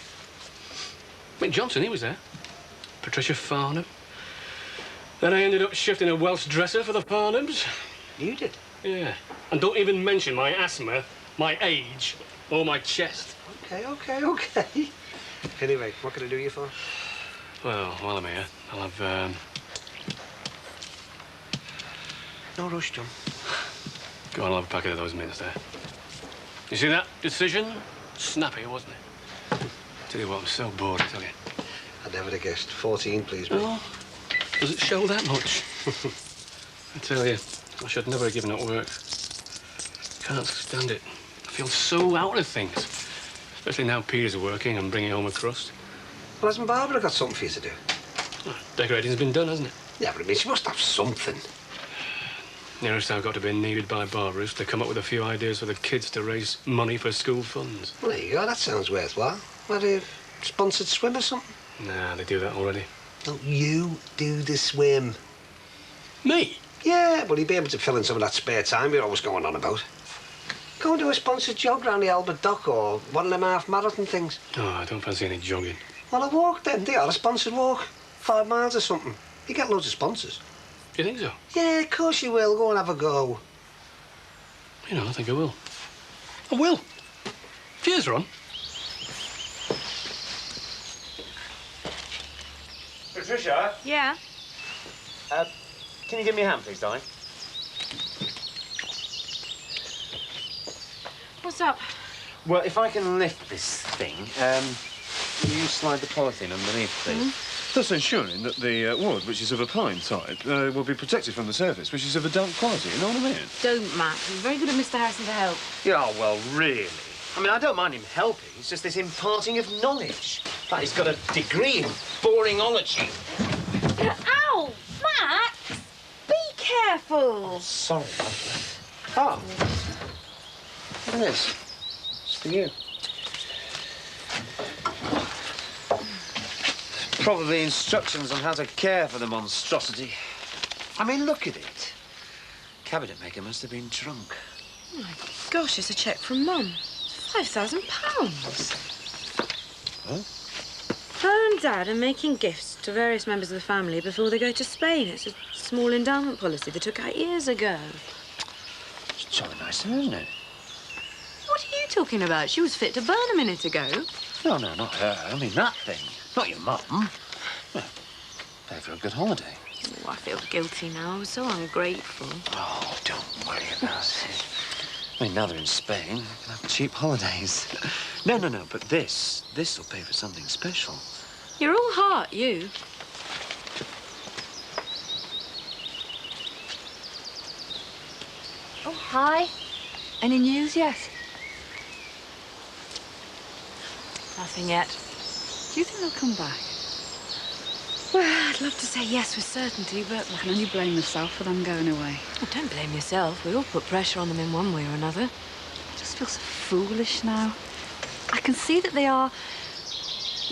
Mick Johnson, he was there. Patricia Farnham. Then I ended up shifting a Welsh dresser for the Farnhams. You did? Yeah. And don't even mention my asthma, my age, or my chest. Okay. Anyway, what can I do you for? Well, while I'm here, I'll have, No rush, John. Go on, I'll have a packet of those mints there. You see that decision? Snappy, wasn't it? Tell you what, I'm so bored, I tell you. I never have guessed. 14, please, mate. Oh, does it show that much? I tell you, I should never have given up work. Can't stand it. I feel so out of things. Especially now Peter's working and bringing home a crust. Well, hasn't Barbara got something for you to do? Well, decorating's been done, hasn't it? Yeah, but I mean, she must have something. Nearest I've got to be needed by Barbara is to come up with a few ideas for the kids to raise money for school funds. Well, there you go. That sounds worthwhile. What, a sponsored swim or something? Nah, they do that already. No, you do the swim. Me? Yeah, well, you'd be able to fill in some of that spare time you're always going on about. Go and do a sponsored jog round the Albert Dock or one of them half-marathon things. Oh, I don't fancy any jogging. Well, a walk then. They are a sponsored walk. 5 miles or something. You get loads of sponsors. Do you think so? Yeah, of course you will. Go and have a go. You know, I think I will. I will. Cheers, Ron. Patricia? Yeah? Can you give me a hand, please, darling? What's up? Well, if I can lift this thing, will you slide the polythene underneath, please? Thus ensuring that the wood, which is of a pine type, will be protected from the surface, which is of a damp quality, you know what I mean? Don't, Max. He's very good at Mr. Harrison to help. Yeah, well, really? I mean, I don't mind him helping. It's just this imparting of knowledge. Like he's got a degree in boringology. Ow! Max! Be careful! Sorry, lovely. Oh. Look at this. It's for you. Probably instructions on how to care for the monstrosity. I mean, look at it. Cabinet maker must have been drunk. Oh, my gosh, it's a cheque from Mum. £5,000. Huh? Her and Dad are making gifts to various members of the family before they go to Spain. It's a small endowment policy they took out years ago. It's jolly nice, isn't it? What are you talking about? She was fit to burn a minute ago. No, not her. I mean, that thing. Not your mum. Well, pay for a good holiday. Oh, I feel guilty now. I was so ungrateful. Oh, don't worry about it. I mean, now they're in Spain, they can have cheap holidays. No, but this'll pay for something special. You're all heart, you. Oh, hi. Any news yet? Nothing yet. Do you think they'll come back? Well, I'd love to say yes with certainty, but I can only blame myself for them going away. Oh, don't blame yourself. We all put pressure on them in one way or another. I just feel so foolish now. I can see that they are,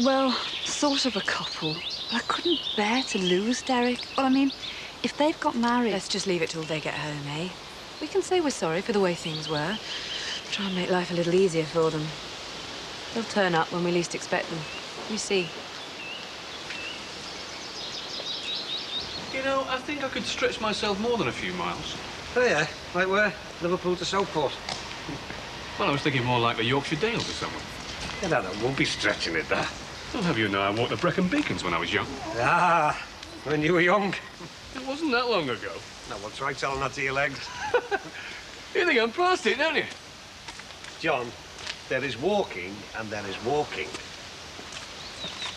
well, sort of a couple. But I couldn't bear to lose Derek. Well, I mean, if they've got married... Let's just leave it till they get home, eh? We can say we're sorry for the way things were. Try and make life a little easier for them. They'll turn up when we least expect them. You see. You know, I think I could stretch myself more than a few miles. Oh, yeah? Like where? Liverpool to Southport? Well, I was thinking more like the Yorkshire Dales or somewhere. Yeah, that won't be stretching it, that. Well, have you know, I walked the Brecon Beacons when I was young. Ah, when you were young. It wasn't that long ago. Now, well, try telling that to your legs. You think I'm past it, don't you? John, there is walking and there is walking.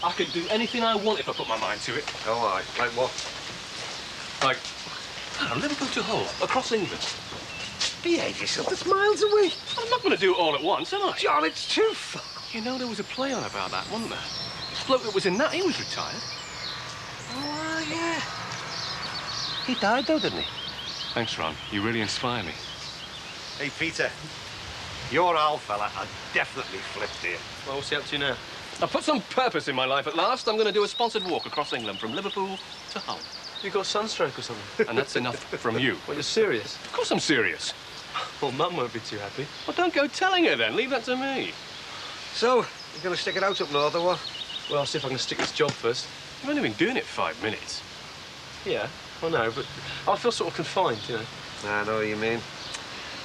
I could do anything I want if I put my mind to it. Oh, all right. Like what? Like, Liverpool to Hull, across England. Behave yourself. It's miles away. I'm not going to do it all at once, am I? John, it's too far. You know, there was a play on about that, wasn't there? The bloke that was in that, he was retired. Oh, yeah. He died, though, didn't he? Thanks, Ron. You really inspire me. Hey, Peter. Your old fella had definitely flipped here. Well, what's he up to now? I've put some purpose in my life at last. I'm going to do a sponsored walk across England from Liverpool to Hull. You got sunstroke or something? And that's enough from you. Well, you're serious? Of course I'm serious. Well, Mum won't be too happy. Well, don't go telling her then. Leave that to me. So, you're going to stick it out up north, or what? Well, I'll see if I can stick this job first. You've only been doing it 5 minutes. Yeah, I know, but I feel sort of confined, you know. I know what you mean.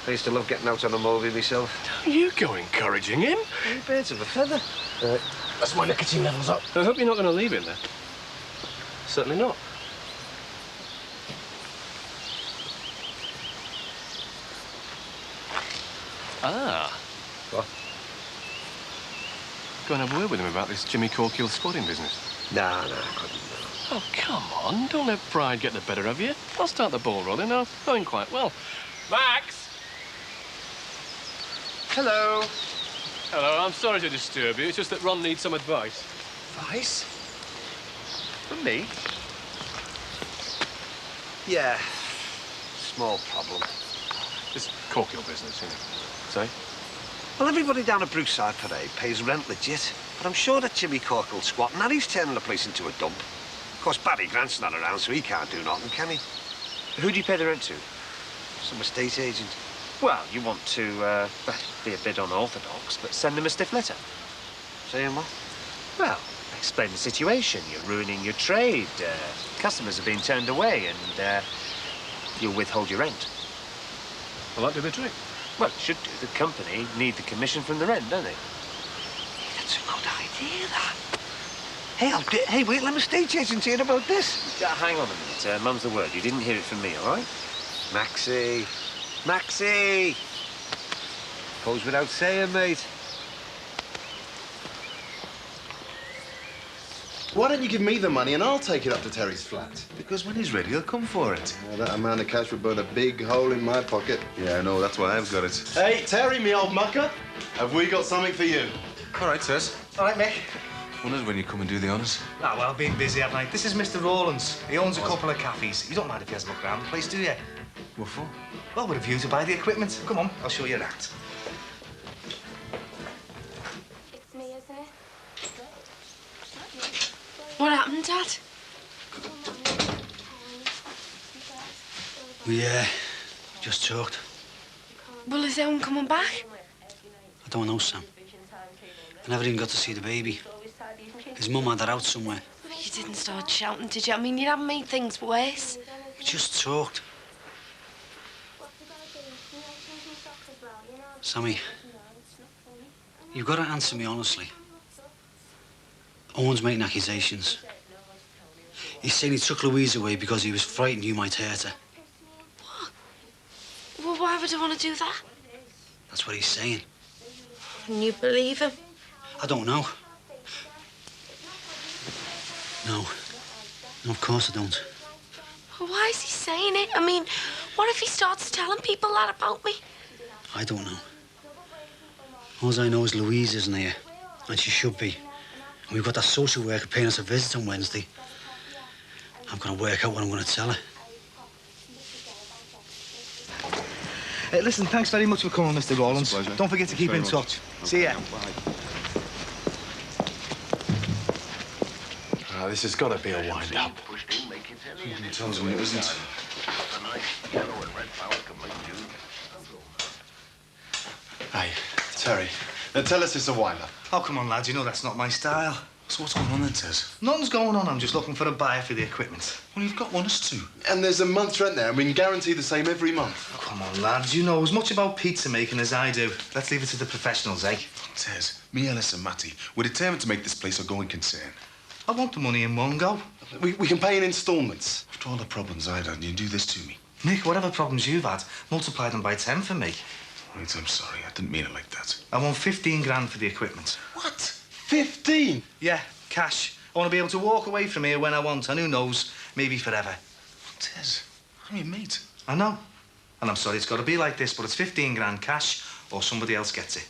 I used to love getting out on a movie myself. Don't you go encouraging him. Hey, birds of a feather. That's my nicotine levels up. I hope you're not going to leave him there. Certainly not. Ah. What? Go and have a word with him about this Jimmy Corkill squatting business. No, I couldn't. Oh, come on. Don't let pride get the better of you. I'll start the ball rolling. I'm going quite well. Max! Hello. Hello, I'm sorry to disturb you. It's just that Ron needs some advice. Advice? From me? Yeah. Small problem. This Corkill business, you know. Say? Well, everybody down at Brookside Parade pays rent legit. But I'm sure that Jimmy Corkill's squatting and he's turning the place into a dump. Of course, Barry Grant's not around, so he can't do nothing, can he? Who do you pay the rent to? Some estate agent. Well, you want to be a bit unorthodox, but send them a stiff letter. Saying what? Well, explain the situation. You're ruining your trade. Customers are being turned away, and you'll withhold your rent. Well, that do the trick. Well, it should do. The company need the commission from the rent, don't they? That's a good idea, that. Hey, wait, let me estate agent hear about this. Hang on a minute. Mum's the word. You didn't hear it from me, all right? Maxie. Maxie! Goes without saying, mate. Why don't you give me the money and I'll take it up to Terry's flat? Because when he's ready, he'll come for it. That amount of cash would burn a big hole in my pocket. Yeah, I know. That's why I've got it. Hey, Terry, me old mucker. Have we got something for you? All right, Tess. All right, Mick. Wonders when you come and do the honours. Ah, well, I've been busy, haven't I? This is Mr. Rawlins. He owns a couple of cafes. You don't mind if he has a look around the place, do you? What for? Well, with a view to buy the equipment. Come on, I'll show you that. It's me, isn't it? What happened, Dad? We, just talked. Well, is Owen coming back? I don't know, Sam. I never even got to see the baby. His mum had her out somewhere. You didn't start shouting, did you? I mean, you haven't made things worse. We just talked. Sammy, you've got to answer me honestly. Owen's making accusations. He's saying he took Louise away because he was frightened you might hurt her. What? Well, why would I want to do that? That's what he's saying. And you believe him? I don't know. No. No, of course I don't. Well, why is he saying it? I mean, what if he starts telling people that about me? I don't know. All I know is Louise isn't here, and she should be. And we've got that social worker paying us a visit on Wednesday. I'm going to work out what I'm going to tell her. Listen, thanks very much for coming, Mr. Rawlins. Don't forget to keep in touch. See ya. This has got to be a wind-up. He tells me it isn't. Hey, Terry, tell us it's a wind-up. Oh, come on, lads. You know that's not my style. So what's going on then, Tess? Nothing's going on. I'm just looking for a buyer for the equipment. Well, you've got one us two. And there's a month's rent there, and we can guarantee the same every month. Oh, come on, lads. You know as much about pizza making as I do. Let's leave it to the professionals, eh? Tess, me, Ellis and Matty, we're determined to make this place a going concern. I want the money in one go. We can pay in instalments. After all the problems I've had, you do this to me. Nick, whatever problems you've had, multiply them by 10 for me. Right, I'm sorry. I didn't mean it like that. I want 15 grand for the equipment. What? 15? Yeah, cash. I want to be able to walk away from here when I want, and who knows, maybe forever. Tess, I'm your mate. I know. And I'm sorry it's got to be like this, but it's 15 grand cash or somebody else gets it.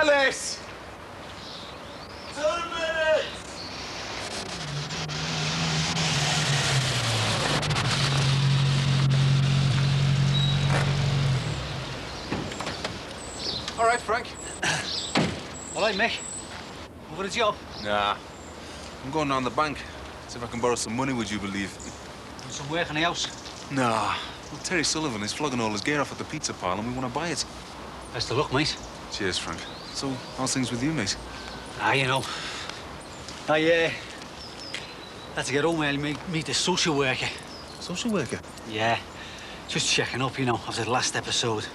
Ellis! 2 minutes! All right, Frank. All right, Mick. Over the job. Nah. I'm going down the bank. See if I can borrow some money, would you believe? Want some work in the house? Nah. Well, Terry Sullivan is flogging all his gear off at the pizza pile and we want to buy it. Best of luck, mate. Cheers, Frank. So, how's things with you, mate? You know. I had to get home early, meet the social worker. Social worker? Yeah. Just checking up, you know, after the last episode.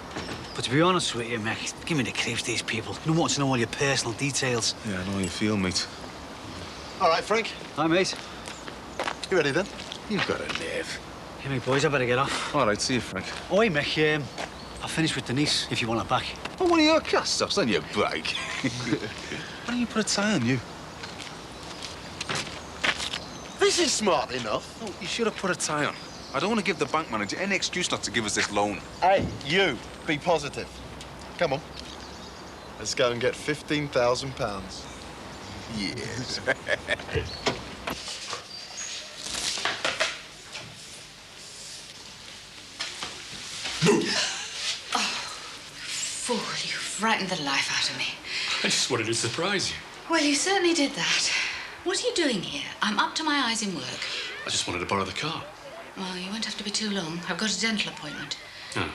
But to be honest with you, Mick, give me the creeps, these people. They want to know all your personal details. Yeah, I know how you feel, mate. All right, Frank. Hi, mate. You ready then? You've got to live. Hey, mate, boys, I better get off. All right, see you, Frank. Oh, hey, Mick, I'll finish with Denise if you want her back. Oh, one of your cast-offs on your bike. Why don't you put a tie on you? This is smart enough. Oh, you should have put a tie on. I don't want to give the bank manager any excuse not to give us this loan. Hey, you, be positive. Come on. Let's go and get £15,000. Yes. Fool, you frightened the life out of me. I just wanted to surprise you. Well, you certainly did that. What are you doing here? I'm up to my eyes in work. I just wanted to borrow the car. Well, you won't have to be too long. I've got a dental appointment. Oh.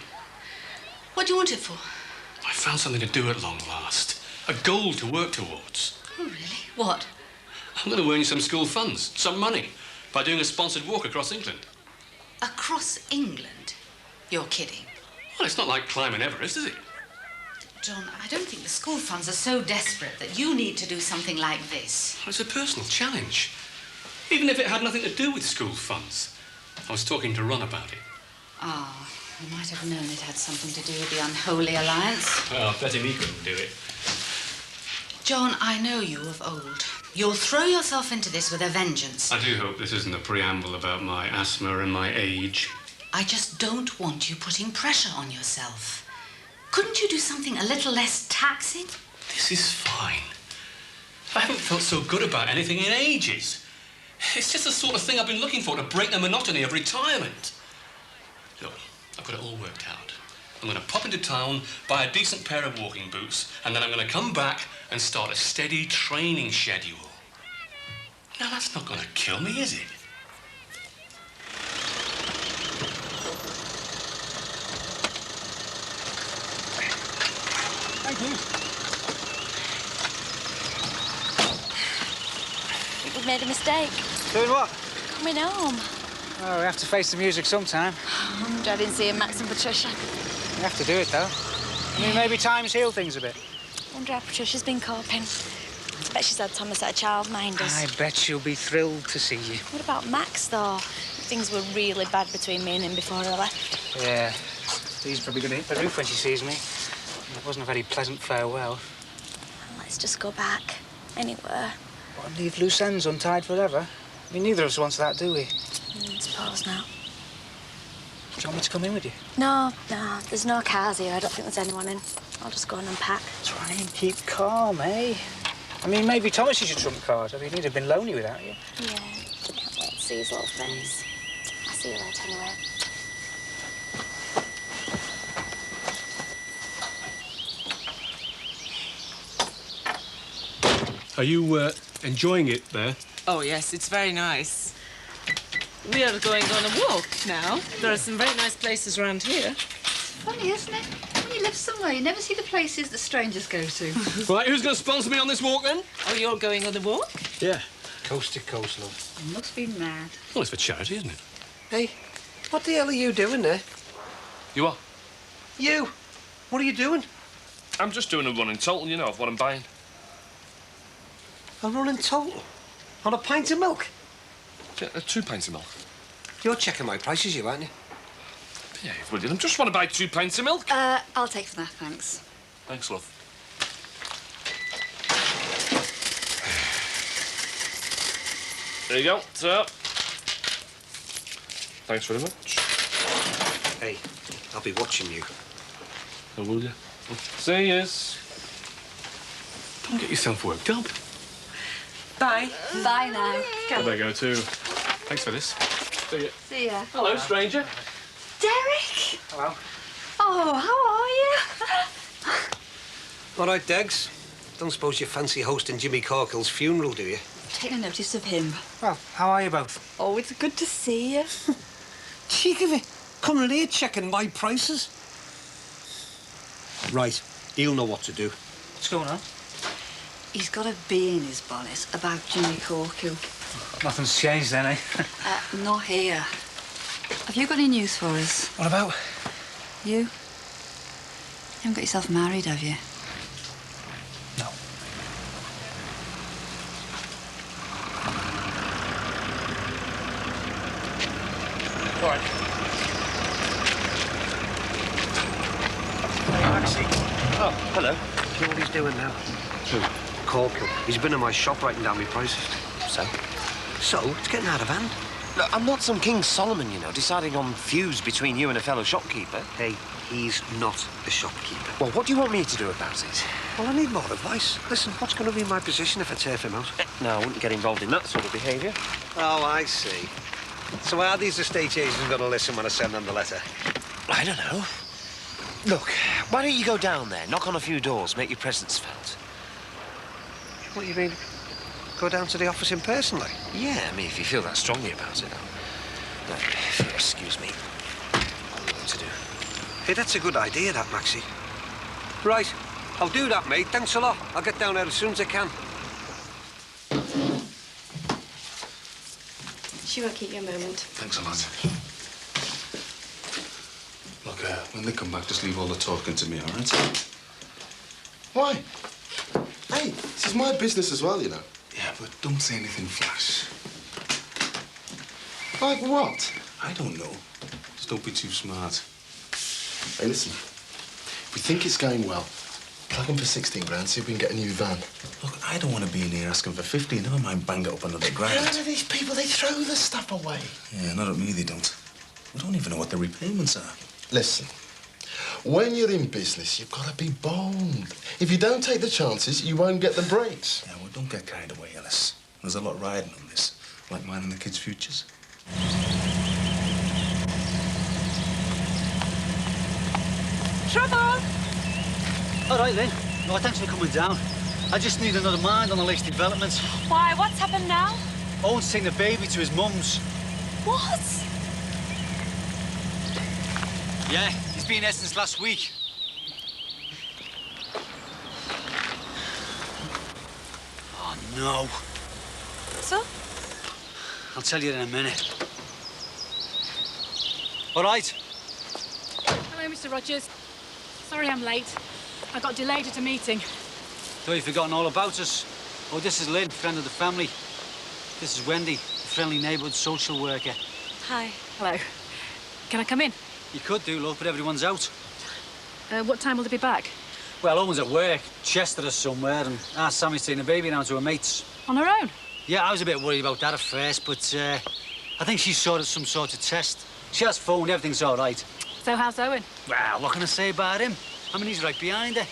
What do you want it for? I found something to do at long last. A goal to work towards. Oh, really? What? I'm going to earn you some school funds, some money, by doing a sponsored walk across England. Across England? You're kidding. Well, it's not like climbing Everest, is it? John, I don't think the school funds are so desperate that you need to do something like this. Well, it's a personal challenge. Even if it had nothing to do with school funds. I was talking to Ron about it. Ah, I might have known it had something to do with the unholy alliance. Well, I bet him he couldn't do it. John, I know you of old. You'll throw yourself into this with a vengeance. I do hope this isn't a preamble about my asthma and my age. I just don't want you putting pressure on yourself. Couldn't you do something a little less taxing? This is fine. I haven't felt so good about anything in ages. It's just the sort of thing I've been looking for to break the monotony of retirement. Look, I've got it all worked out. I'm going to pop into town, buy a decent pair of walking boots, and then I'm going to come back and start a steady training schedule. Now, that's not going to kill me, is it? Thank you. I think we've made a mistake. Doing what? Coming home. Oh, we have to face the music sometime. I'm dreading seeing Max and Patricia. We have to do it, though. I mean, maybe time's healed things a bit. Wonder how Patricia's been coping. I bet she's had Thomas at a childminder's. I bet she'll be thrilled to see you. What about Max, though? Things were really bad between me and him before I left. Yeah. She's probably going to hit the roof when she sees me. It wasn't a very pleasant farewell. Let's just go back. Anywhere. What, and leave loose ends untied forever? I mean, neither of us wants that, do we? I suppose not. Do you want me to come in with you? No, there's no cars here. I don't think there's anyone in. I'll just go and unpack. Try and keep calm, eh? I mean, maybe Thomas is your trump card. I mean, he'd have been lonely without you. Yeah, can't wait to see his little face. I'll see you later anyway. Are you enjoying it there? Oh, yes, it's very nice. We are going on a walk now. There are some very nice places around here. Funny, isn't it? When you live somewhere, you never see the places that strangers go to. Right, who's going to sponsor me on this walk, then? Oh, you're going on the walk? Yeah. Coast to coast, love. You must be mad. Well, it's for charity, isn't it? Hey, what the hell are you doing there? You are? You? What are you doing? I'm just doing a running total, you know, of what I'm buying. A running total? On a pint of milk? Yeah, 2 pints of milk. You're checking my prices, you, aren't you? Yeah, William, I just want to buy 2 pints of milk. I'll take some, thanks. Thanks, love. There you go, sir. Thanks very much. Hey, I'll be watching you. Oh, will you? See yous. Don't get yourself worked up. Bye. Bye now. I better go too. Thanks for this. See ya. See ya. Hello, stranger. Derek! Hello. Oh, how are you? All right, Degs. Don't suppose you fancy hosting Jimmy Corkill's funeral, do you? Take no notice of him. Well, how are you both? Oh, it's good to see you. Cheek of it. Coming here checking my prices. Right. He'll know what to do. What's going on? He's got a bee in his bonnet about Jimmy Corkill. Nothing's changed then, eh? Not here. Have you got any news for us? What about? You? You haven't got yourself married, have you? No. All right. Maxie. Oh, hello. Do you know what he's doing now? Who? Corkill. He's been in my shop writing down my prices. So? So, it's getting out of hand. Look, I'm not some King Solomon, you know, deciding on feuds between you and a fellow shopkeeper. Hey, he's not a shopkeeper. Well, what do you want me to do about it? Well, I need more advice. Listen, what's going to be my position if I turf him out? No, I wouldn't get involved in that sort of behaviour. Oh, I see. So are these estate agents going to listen when I send them the letter? I don't know. Look, why don't you go down there, knock on a few doors, make your presence felt? What do you mean? Go down to the office in person, like? Yeah, I mean, if you feel that strongly about it. No, if you'll excuse me. I've got to do. Hey, that's a good idea, that, Maxie. Right. I'll do that, mate. Thanks a lot. I'll get down there as soon as I can. She won't keep you a moment. Thanks a lot. Look, when they come back, just leave all the talking to me, all right? Why? Hey, this is my business as well, you know. Yeah, but don't say anything flash. Like what? I don't know. Just don't be too smart. Hey, listen. If we think it's going well, plug him for 16 grand, see if we can get a new van. Look, I don't want to be in here asking for 50. Never mind bang it up another grand. None of these people, they throw the stuff away. Yeah, not at me, they don't. We don't even know what the repayments are. Listen, when you're in business, you've got to be bold. If you don't take the chances, you won't get the breaks. Yeah, well, don't get carried away, Ellis. There's a lot riding on this, like mine and the kids' futures. Trouble! All right, Lynn. No, thanks for coming down. I just need another mind on the latest developments. Why, what's happened now? Owen's taking the baby to his mum's. What? Yeah, he's been here since last week. Oh, no. So? I'll tell you in a minute. All right. Hello, Mr. Rogers. Sorry I'm late. I got delayed at a meeting. Thought you'd forgotten all about us. Oh, this is Lynn, friend of the family. This is Wendy, the friendly neighbourhood social worker. Hi. Hello. Can I come in? You could do, love, but everyone's out. What time will they be back? Well, Owen's at work, Chester or somewhere, and Sammy's taking the baby down to her mates. On her own? Yeah, I was a bit worried about that at first, but I think she's sorted some sort of test. She has phoned, everything's all right. So how's Owen? Well, what can I say about him? I mean, he's right behind her.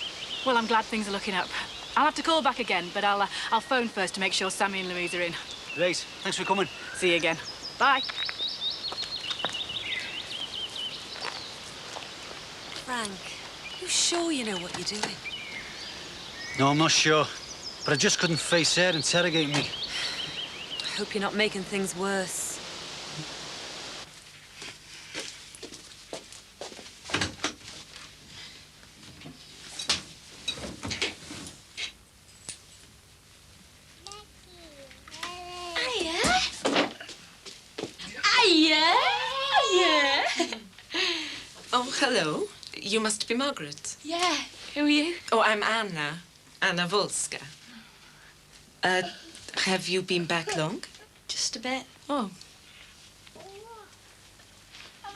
Well, I'm glad things are looking up. I'll have to call back again, but I'll phone first to make sure Sammy and Louise are in. Great. Thanks for coming. See you again. Bye. Frank, you sure you know what you're doing? No, I'm not sure. But I just couldn't face her interrogating me. I hope you're not making things worse. Oh, hello. You must be Margaret. Yeah. Who are you? Oh, I'm Anna. Anna Volska. Have you been back long? Just a bit. Oh.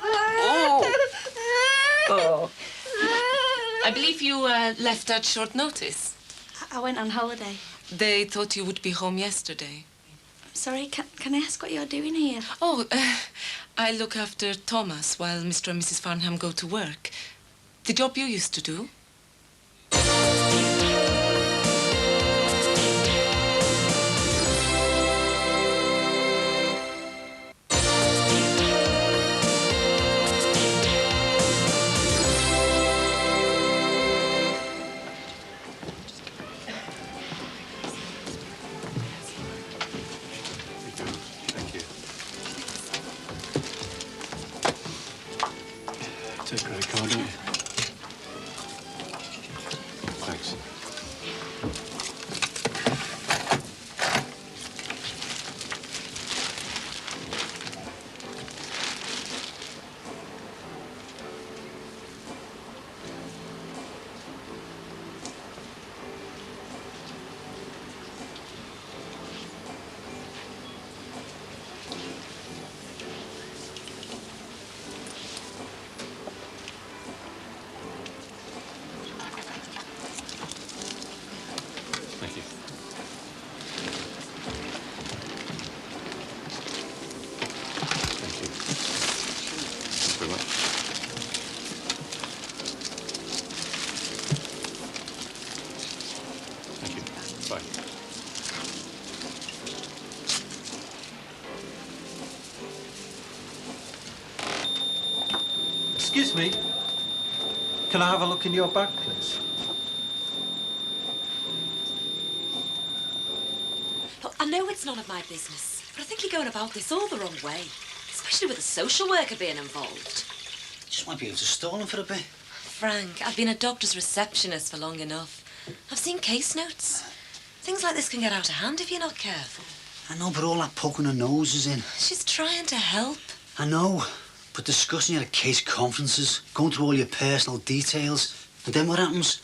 Oh. Oh. I believe you left at short notice. I went on holiday. They thought you would be home yesterday. Sorry, can I ask what you're doing here? Oh, I look after Thomas while Mr. and Mrs. Farnham go to work. The job you used to do. credit card, don't you? Thanks. Thank you. Thank you. Thanks very much. Thank you. Bye. Excuse me. Can I have a look in your bag, please? Look, I know it's none of my business, but I think you're going about this all the wrong way, especially with a social worker being involved. Just might be able to stall him for a bit. Frank, I've been a doctor's receptionist for long enough. I've seen case notes. Things like this can get out of hand if you're not careful. I know, but all that poking her nose is in. She's trying to help. I know, but discussing it at case conferences, going through all your personal details, and then what happens?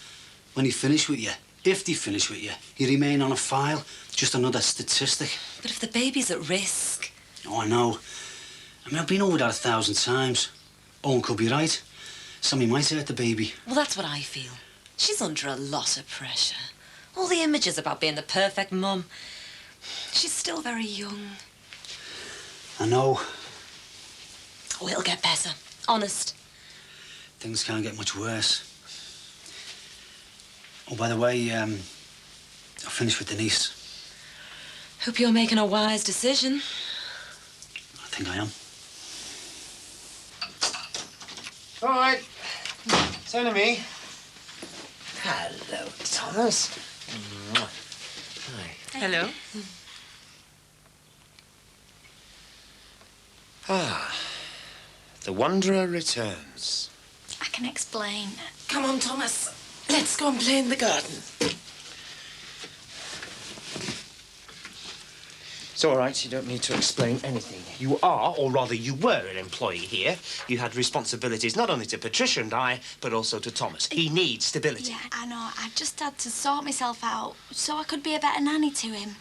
When they finish with you, if they finish with you, you remain on a file, just another statistic. But if the baby's at risk... Oh, I know. I mean, I've been over that 1,000 times. Owen could be right. Somebody might hurt the baby. Well, that's what I feel. She's under a lot of pressure. All the images about being the perfect mum. She's still very young. I know. Oh, it'll get better. Honest. Things can't get much worse. Oh, by the way, I finished with Denise. Hope you're making a wise decision. I think I am. All right. Turn to me. Hello, Thomas. Hi. Hello. Ah, the Wanderer returns. I can explain. Come on, Thomas. Let's go and play in the garden. It's all right, you don't need to explain anything. You are, or rather you were, an employee here. You had responsibilities not only to Patricia and I, but also to Thomas. He needs stability. Yeah, I know. I just had to sort myself out so I could be a better nanny to him.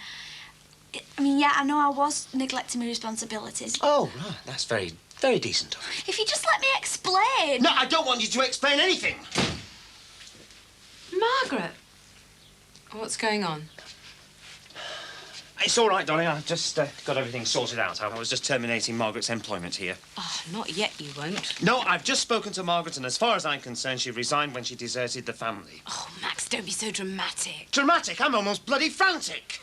I mean, yeah, I know I was neglecting my responsibilities. Oh, right. That's very, very decent of you. If you just let me explain. No, I don't want you to explain anything. Margaret. What's going on? It's all right, darling. I've just got everything sorted out. I was just terminating Margaret's employment here. Oh, not yet, you won't. No, I've just spoken to Margaret, and as far as I'm concerned, she resigned when she deserted the family. Oh, Max, don't be so dramatic. Dramatic? I'm almost bloody frantic.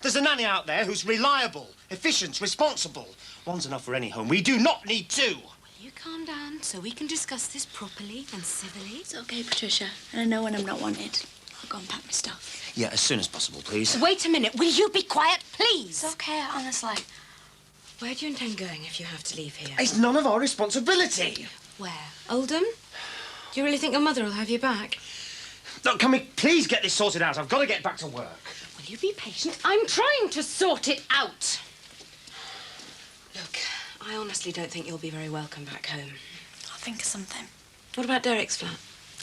There's a nanny out there who's reliable, efficient, responsible. One's enough for any home. We do not need two. Will you calm down so we can discuss this properly and civilly? It's okay, Patricia. And I know when I'm not wanted. I'll go and pack my stuff. Yeah, as soon as possible, please. Wait a minute. Will you be quiet, please? It's okay, honestly. Where do you intend going if you have to leave here? It's none of our responsibility. Where? Oldham? Do you really think your mother will have you back? Look, can we please get this sorted out? I've got to get back to work. Will you be patient? I'm trying to sort it out. Look, I honestly don't think you'll be very welcome back home. I'll think of something. What about Derek's flat?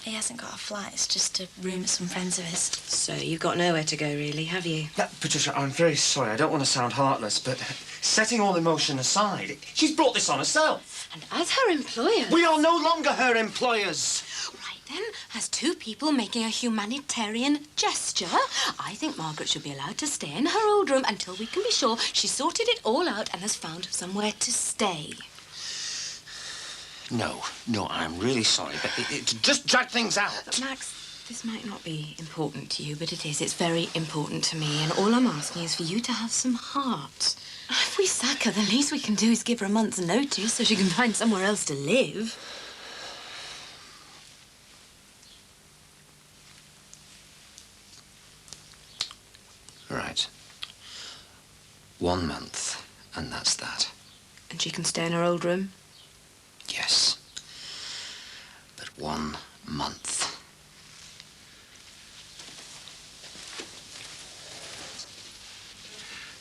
He hasn't got a flat. It's just a room at some friends of his. So you've got nowhere to go, really, have you? Yeah, Patricia, I'm very sorry. I don't want to sound heartless, but setting all emotion aside, she's brought this on herself. And as her employer... We are no longer her employers. Right then, as two people making a humanitarian gesture, I think Margaret should be allowed to stay in her old room until we can be sure she's sorted it all out and has found somewhere to stay. No, I'm really sorry, but it just drag things out. But Max, this might not be important to you, but it is. It's very important to me, and all I'm asking is for you to have some heart. If we sack her, the least we can do is give her a month's notice so she can find somewhere else to live. Right. 1 month, and that's that. And she can stay in her old room? Yes. 1 month.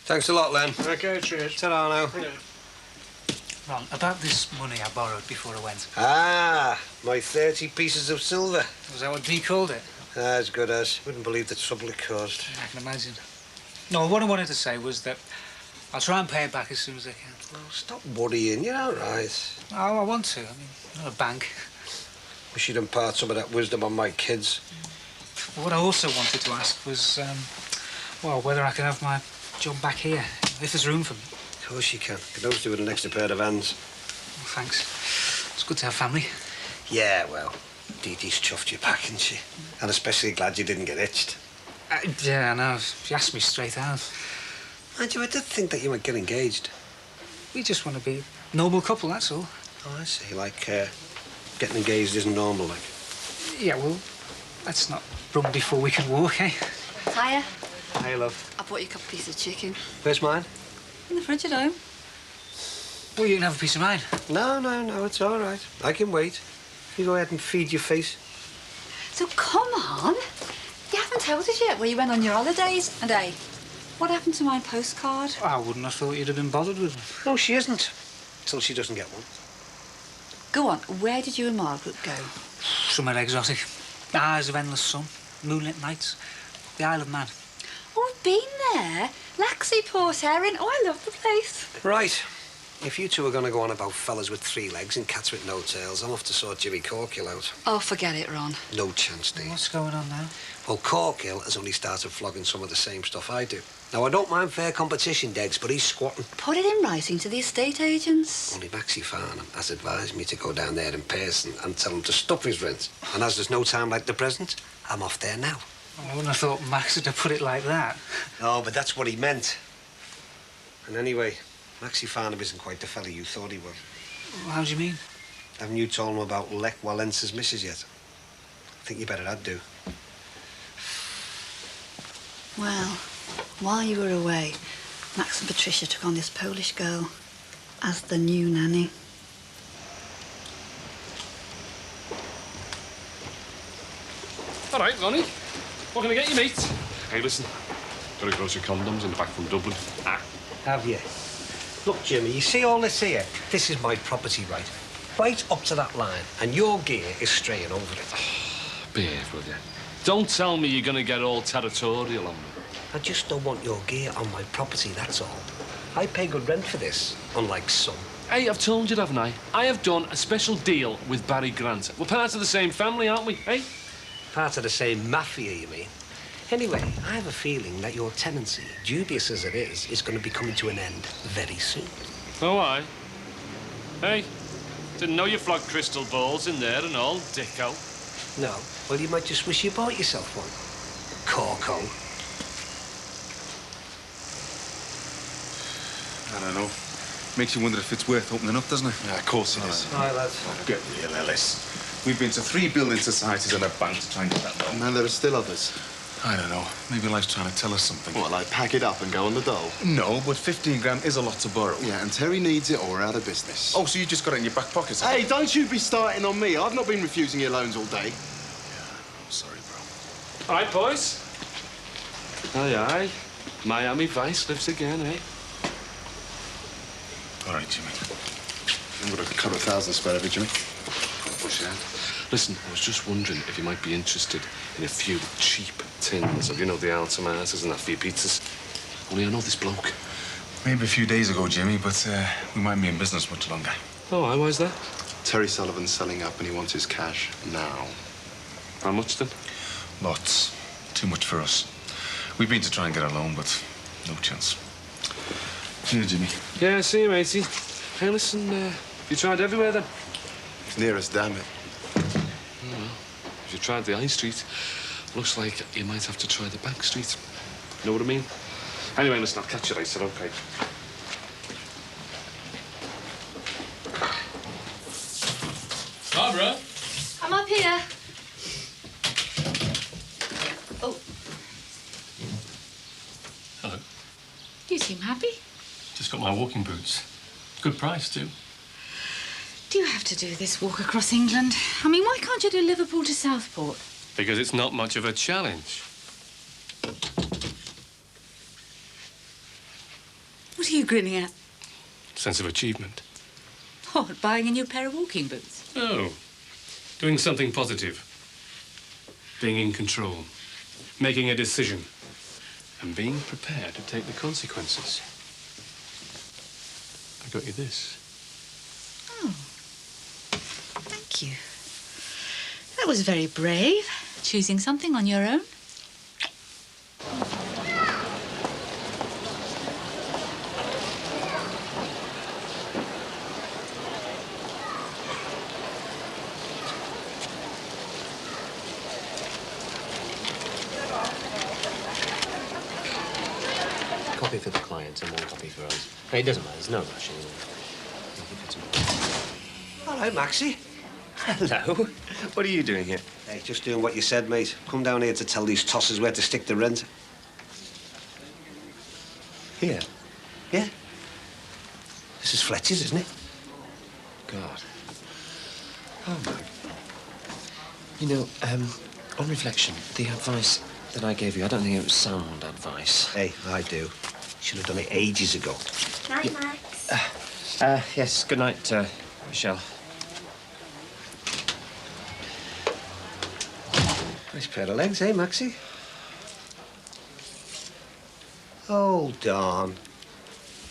Thanks a lot, Len. OK, cheers. Ta-ra now. Ron, about this money I borrowed before I went. Ah, my 30 pieces of silver. Was that what Dee called it? As good as. Wouldn't believe the trouble it caused. I can imagine. No, what I wanted to say was that I'll try and pay it back as soon as I can. Oh, stop worrying. You're all right. Oh, I want to. I mean, not a bank. Wish you'd impart some of that wisdom on my kids. What I also wanted to ask was, well, whether I can have my job back here, if there's room for me. Of course you can. Could always do with an extra pair of hands. Well, thanks. It's good to have family. Yeah, well, Dee Dee's chuffed you back, isn't she? And especially glad you didn't get itched. Yeah, I know. She asked me straight out. Mind you, I did think that you might get engaged. We just want to be a noble couple, that's all. Oh, I see. Like, getting engaged isn't normal, like. Yeah, well, let's not run before we can walk, eh? Hiya. Hey, love. I bought you a couple pieces of chicken. Where's mine? In the fridge at home. Well, you can have a piece of mine. No, it's all right. I can wait. You go ahead and feed your face. So come on. You haven't told us yet where you went on your holidays. And hey, what happened to my postcard? I wouldn't have thought you'd have been bothered with them. No, she isn't. Till she doesn't get one. Go on, where did you and Margaret go? Somewhere exotic. Eyes of endless sun, moonlit nights, the Isle of Man. Oh, I've been there. Laxey, Port Erin. Oh, I love the place. Right. If you two are going to go on about fellas with 3 legs and cats with no tails, I'll have to sort Jimmy Corkill out. Oh, forget it, Ron. No chance, Dee. What's going on now? Well, Corkill has only started flogging some of the same stuff I do. Now, I don't mind fair competition, Degs, but he's squatting. Put it in writing to the estate agents. Only Maxie Farnham has advised me to go down there in person and tell him to stop his rent. And as there's no time like the present, I'm off there now. I wouldn't have thought Max would have put it like that. No, but that's what he meant. And anyway, Maxie Farnham isn't quite the fella you thought he was. Well, how do you mean? Haven't you told him about Lech Walence's missus yet? I think you better add do. Well, while you were away, Max and Patricia took on this Polish girl as the new nanny. All right, Ronnie. What can I get you, mate? Hey, listen. Got a gross of condoms in the back from Dublin. Ah. Have you? Look, Jimmy, you see all this here? This is my property right. Right up to that line. And your gear is straying over it. Behave, will you? Don't tell me you're going to get all territorial on me. I just don't want your gear on my property, that's all. I pay good rent for this, unlike some. Hey, I've told you, haven't I? I have done a special deal with Barry Grant. We're part of the same family, aren't we, hey? Part of the same mafia, you mean? Anyway, I have a feeling that your tenancy, dubious as it is going to be coming to an end very soon. Oh, aye? Hey, didn't know you flogged crystal balls in there and all, dicko. No? Well, you might just wish you bought yourself one. Corco. I don't know. Makes you wonder if it's worth opening up, doesn't it? Yeah, of course it is. All right, lads. Get real, Ellis. We've been to 3 building societies and a bank to try and get that loan. And there are still others. I don't know. Maybe life's trying to tell us something. What, like pack it up and go on the dole? No, but 15 grand is a lot to borrow. Yeah, and Terry needs it or we're out of business. Oh, so you just got it in your back pocket? Hey, don't you be starting on me. I've not been refusing your loans all day. Sorry, All right, boys. Aye, aye. Miami Vice lives again, eh? All right, Jimmy. I've got a couple of thousand spare of it, Jimmy. Push out. Listen, I was just wondering if you might be interested in a few cheap tins of, you know, the Altomases and that for your pizzas. Only I know this bloke. Maybe a few days ago, Jimmy, but we mightn't be in business much longer. Oh, aye, why's that? Terry Sullivan's selling up and he wants his cash now. How much then? Lots. Too much for us. We've been to try and get a loan, but no chance. See you, Jimmy. Yeah, see you, matey. Hey, listen, you tried everywhere then? It's near us, damn it. Oh, well, if you tried the High Street, looks like you might have to try the back street. Know what I mean? Anyway, listen, I'll catch you later, okay? Barbara? I'm up here. Oh, Hello. you seem happy. Just got my walking boots. Good price, too. Do you have to do this walk across England? I mean, why can't you do Liverpool to Southport? Because it's not much of a challenge. What are you grinning at? Sense of achievement. What, buying a new pair of walking boots? No. Doing something positive. Being in control. Making a decision. And being prepared to take the consequences. I got you this. Oh. Thank you. That was very brave, choosing something on your own. Copy for the client and one copy for us. Hey, it doesn't matter, there's no rush anyway. Hello, Maxie. Hello. What are you doing here? Hey, just doing what you said, mate. Come down here to tell these tossers where to stick the rent. Here? Yeah. This is Fletcher's, isn't it? God. Oh, my. You know, on reflection, the advice that I gave you, I don't think it was sound advice. Hey, I do. Should have done it ages ago. Night, Max. Yes, good night, Michelle. Nice pair of legs, eh, Maxie? Hold on.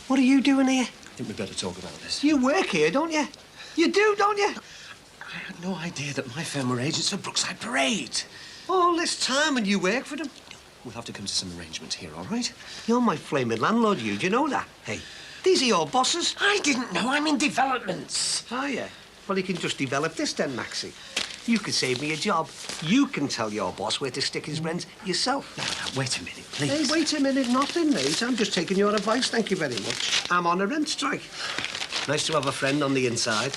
What are you doing here? I think we'd better talk about this. You work here, don't you? You do, don't you? I had no idea that my firm were agents for Brookside Parade. All this time and you work for them? We'll have to come to some arrangements here, all right? You're my flaming landlord, you. Do you know that? Hey, these are your bosses. I didn't know. I'm in developments. Are you? Well, you can just develop this then, Maxie. You can save me a job. You can tell your boss where to stick his rent yourself. Now, wait a minute, please. Hey, wait a minute. Nothing, mate. I'm just taking your advice. Thank you very much. I'm on a rent strike. Nice to have a friend on the inside.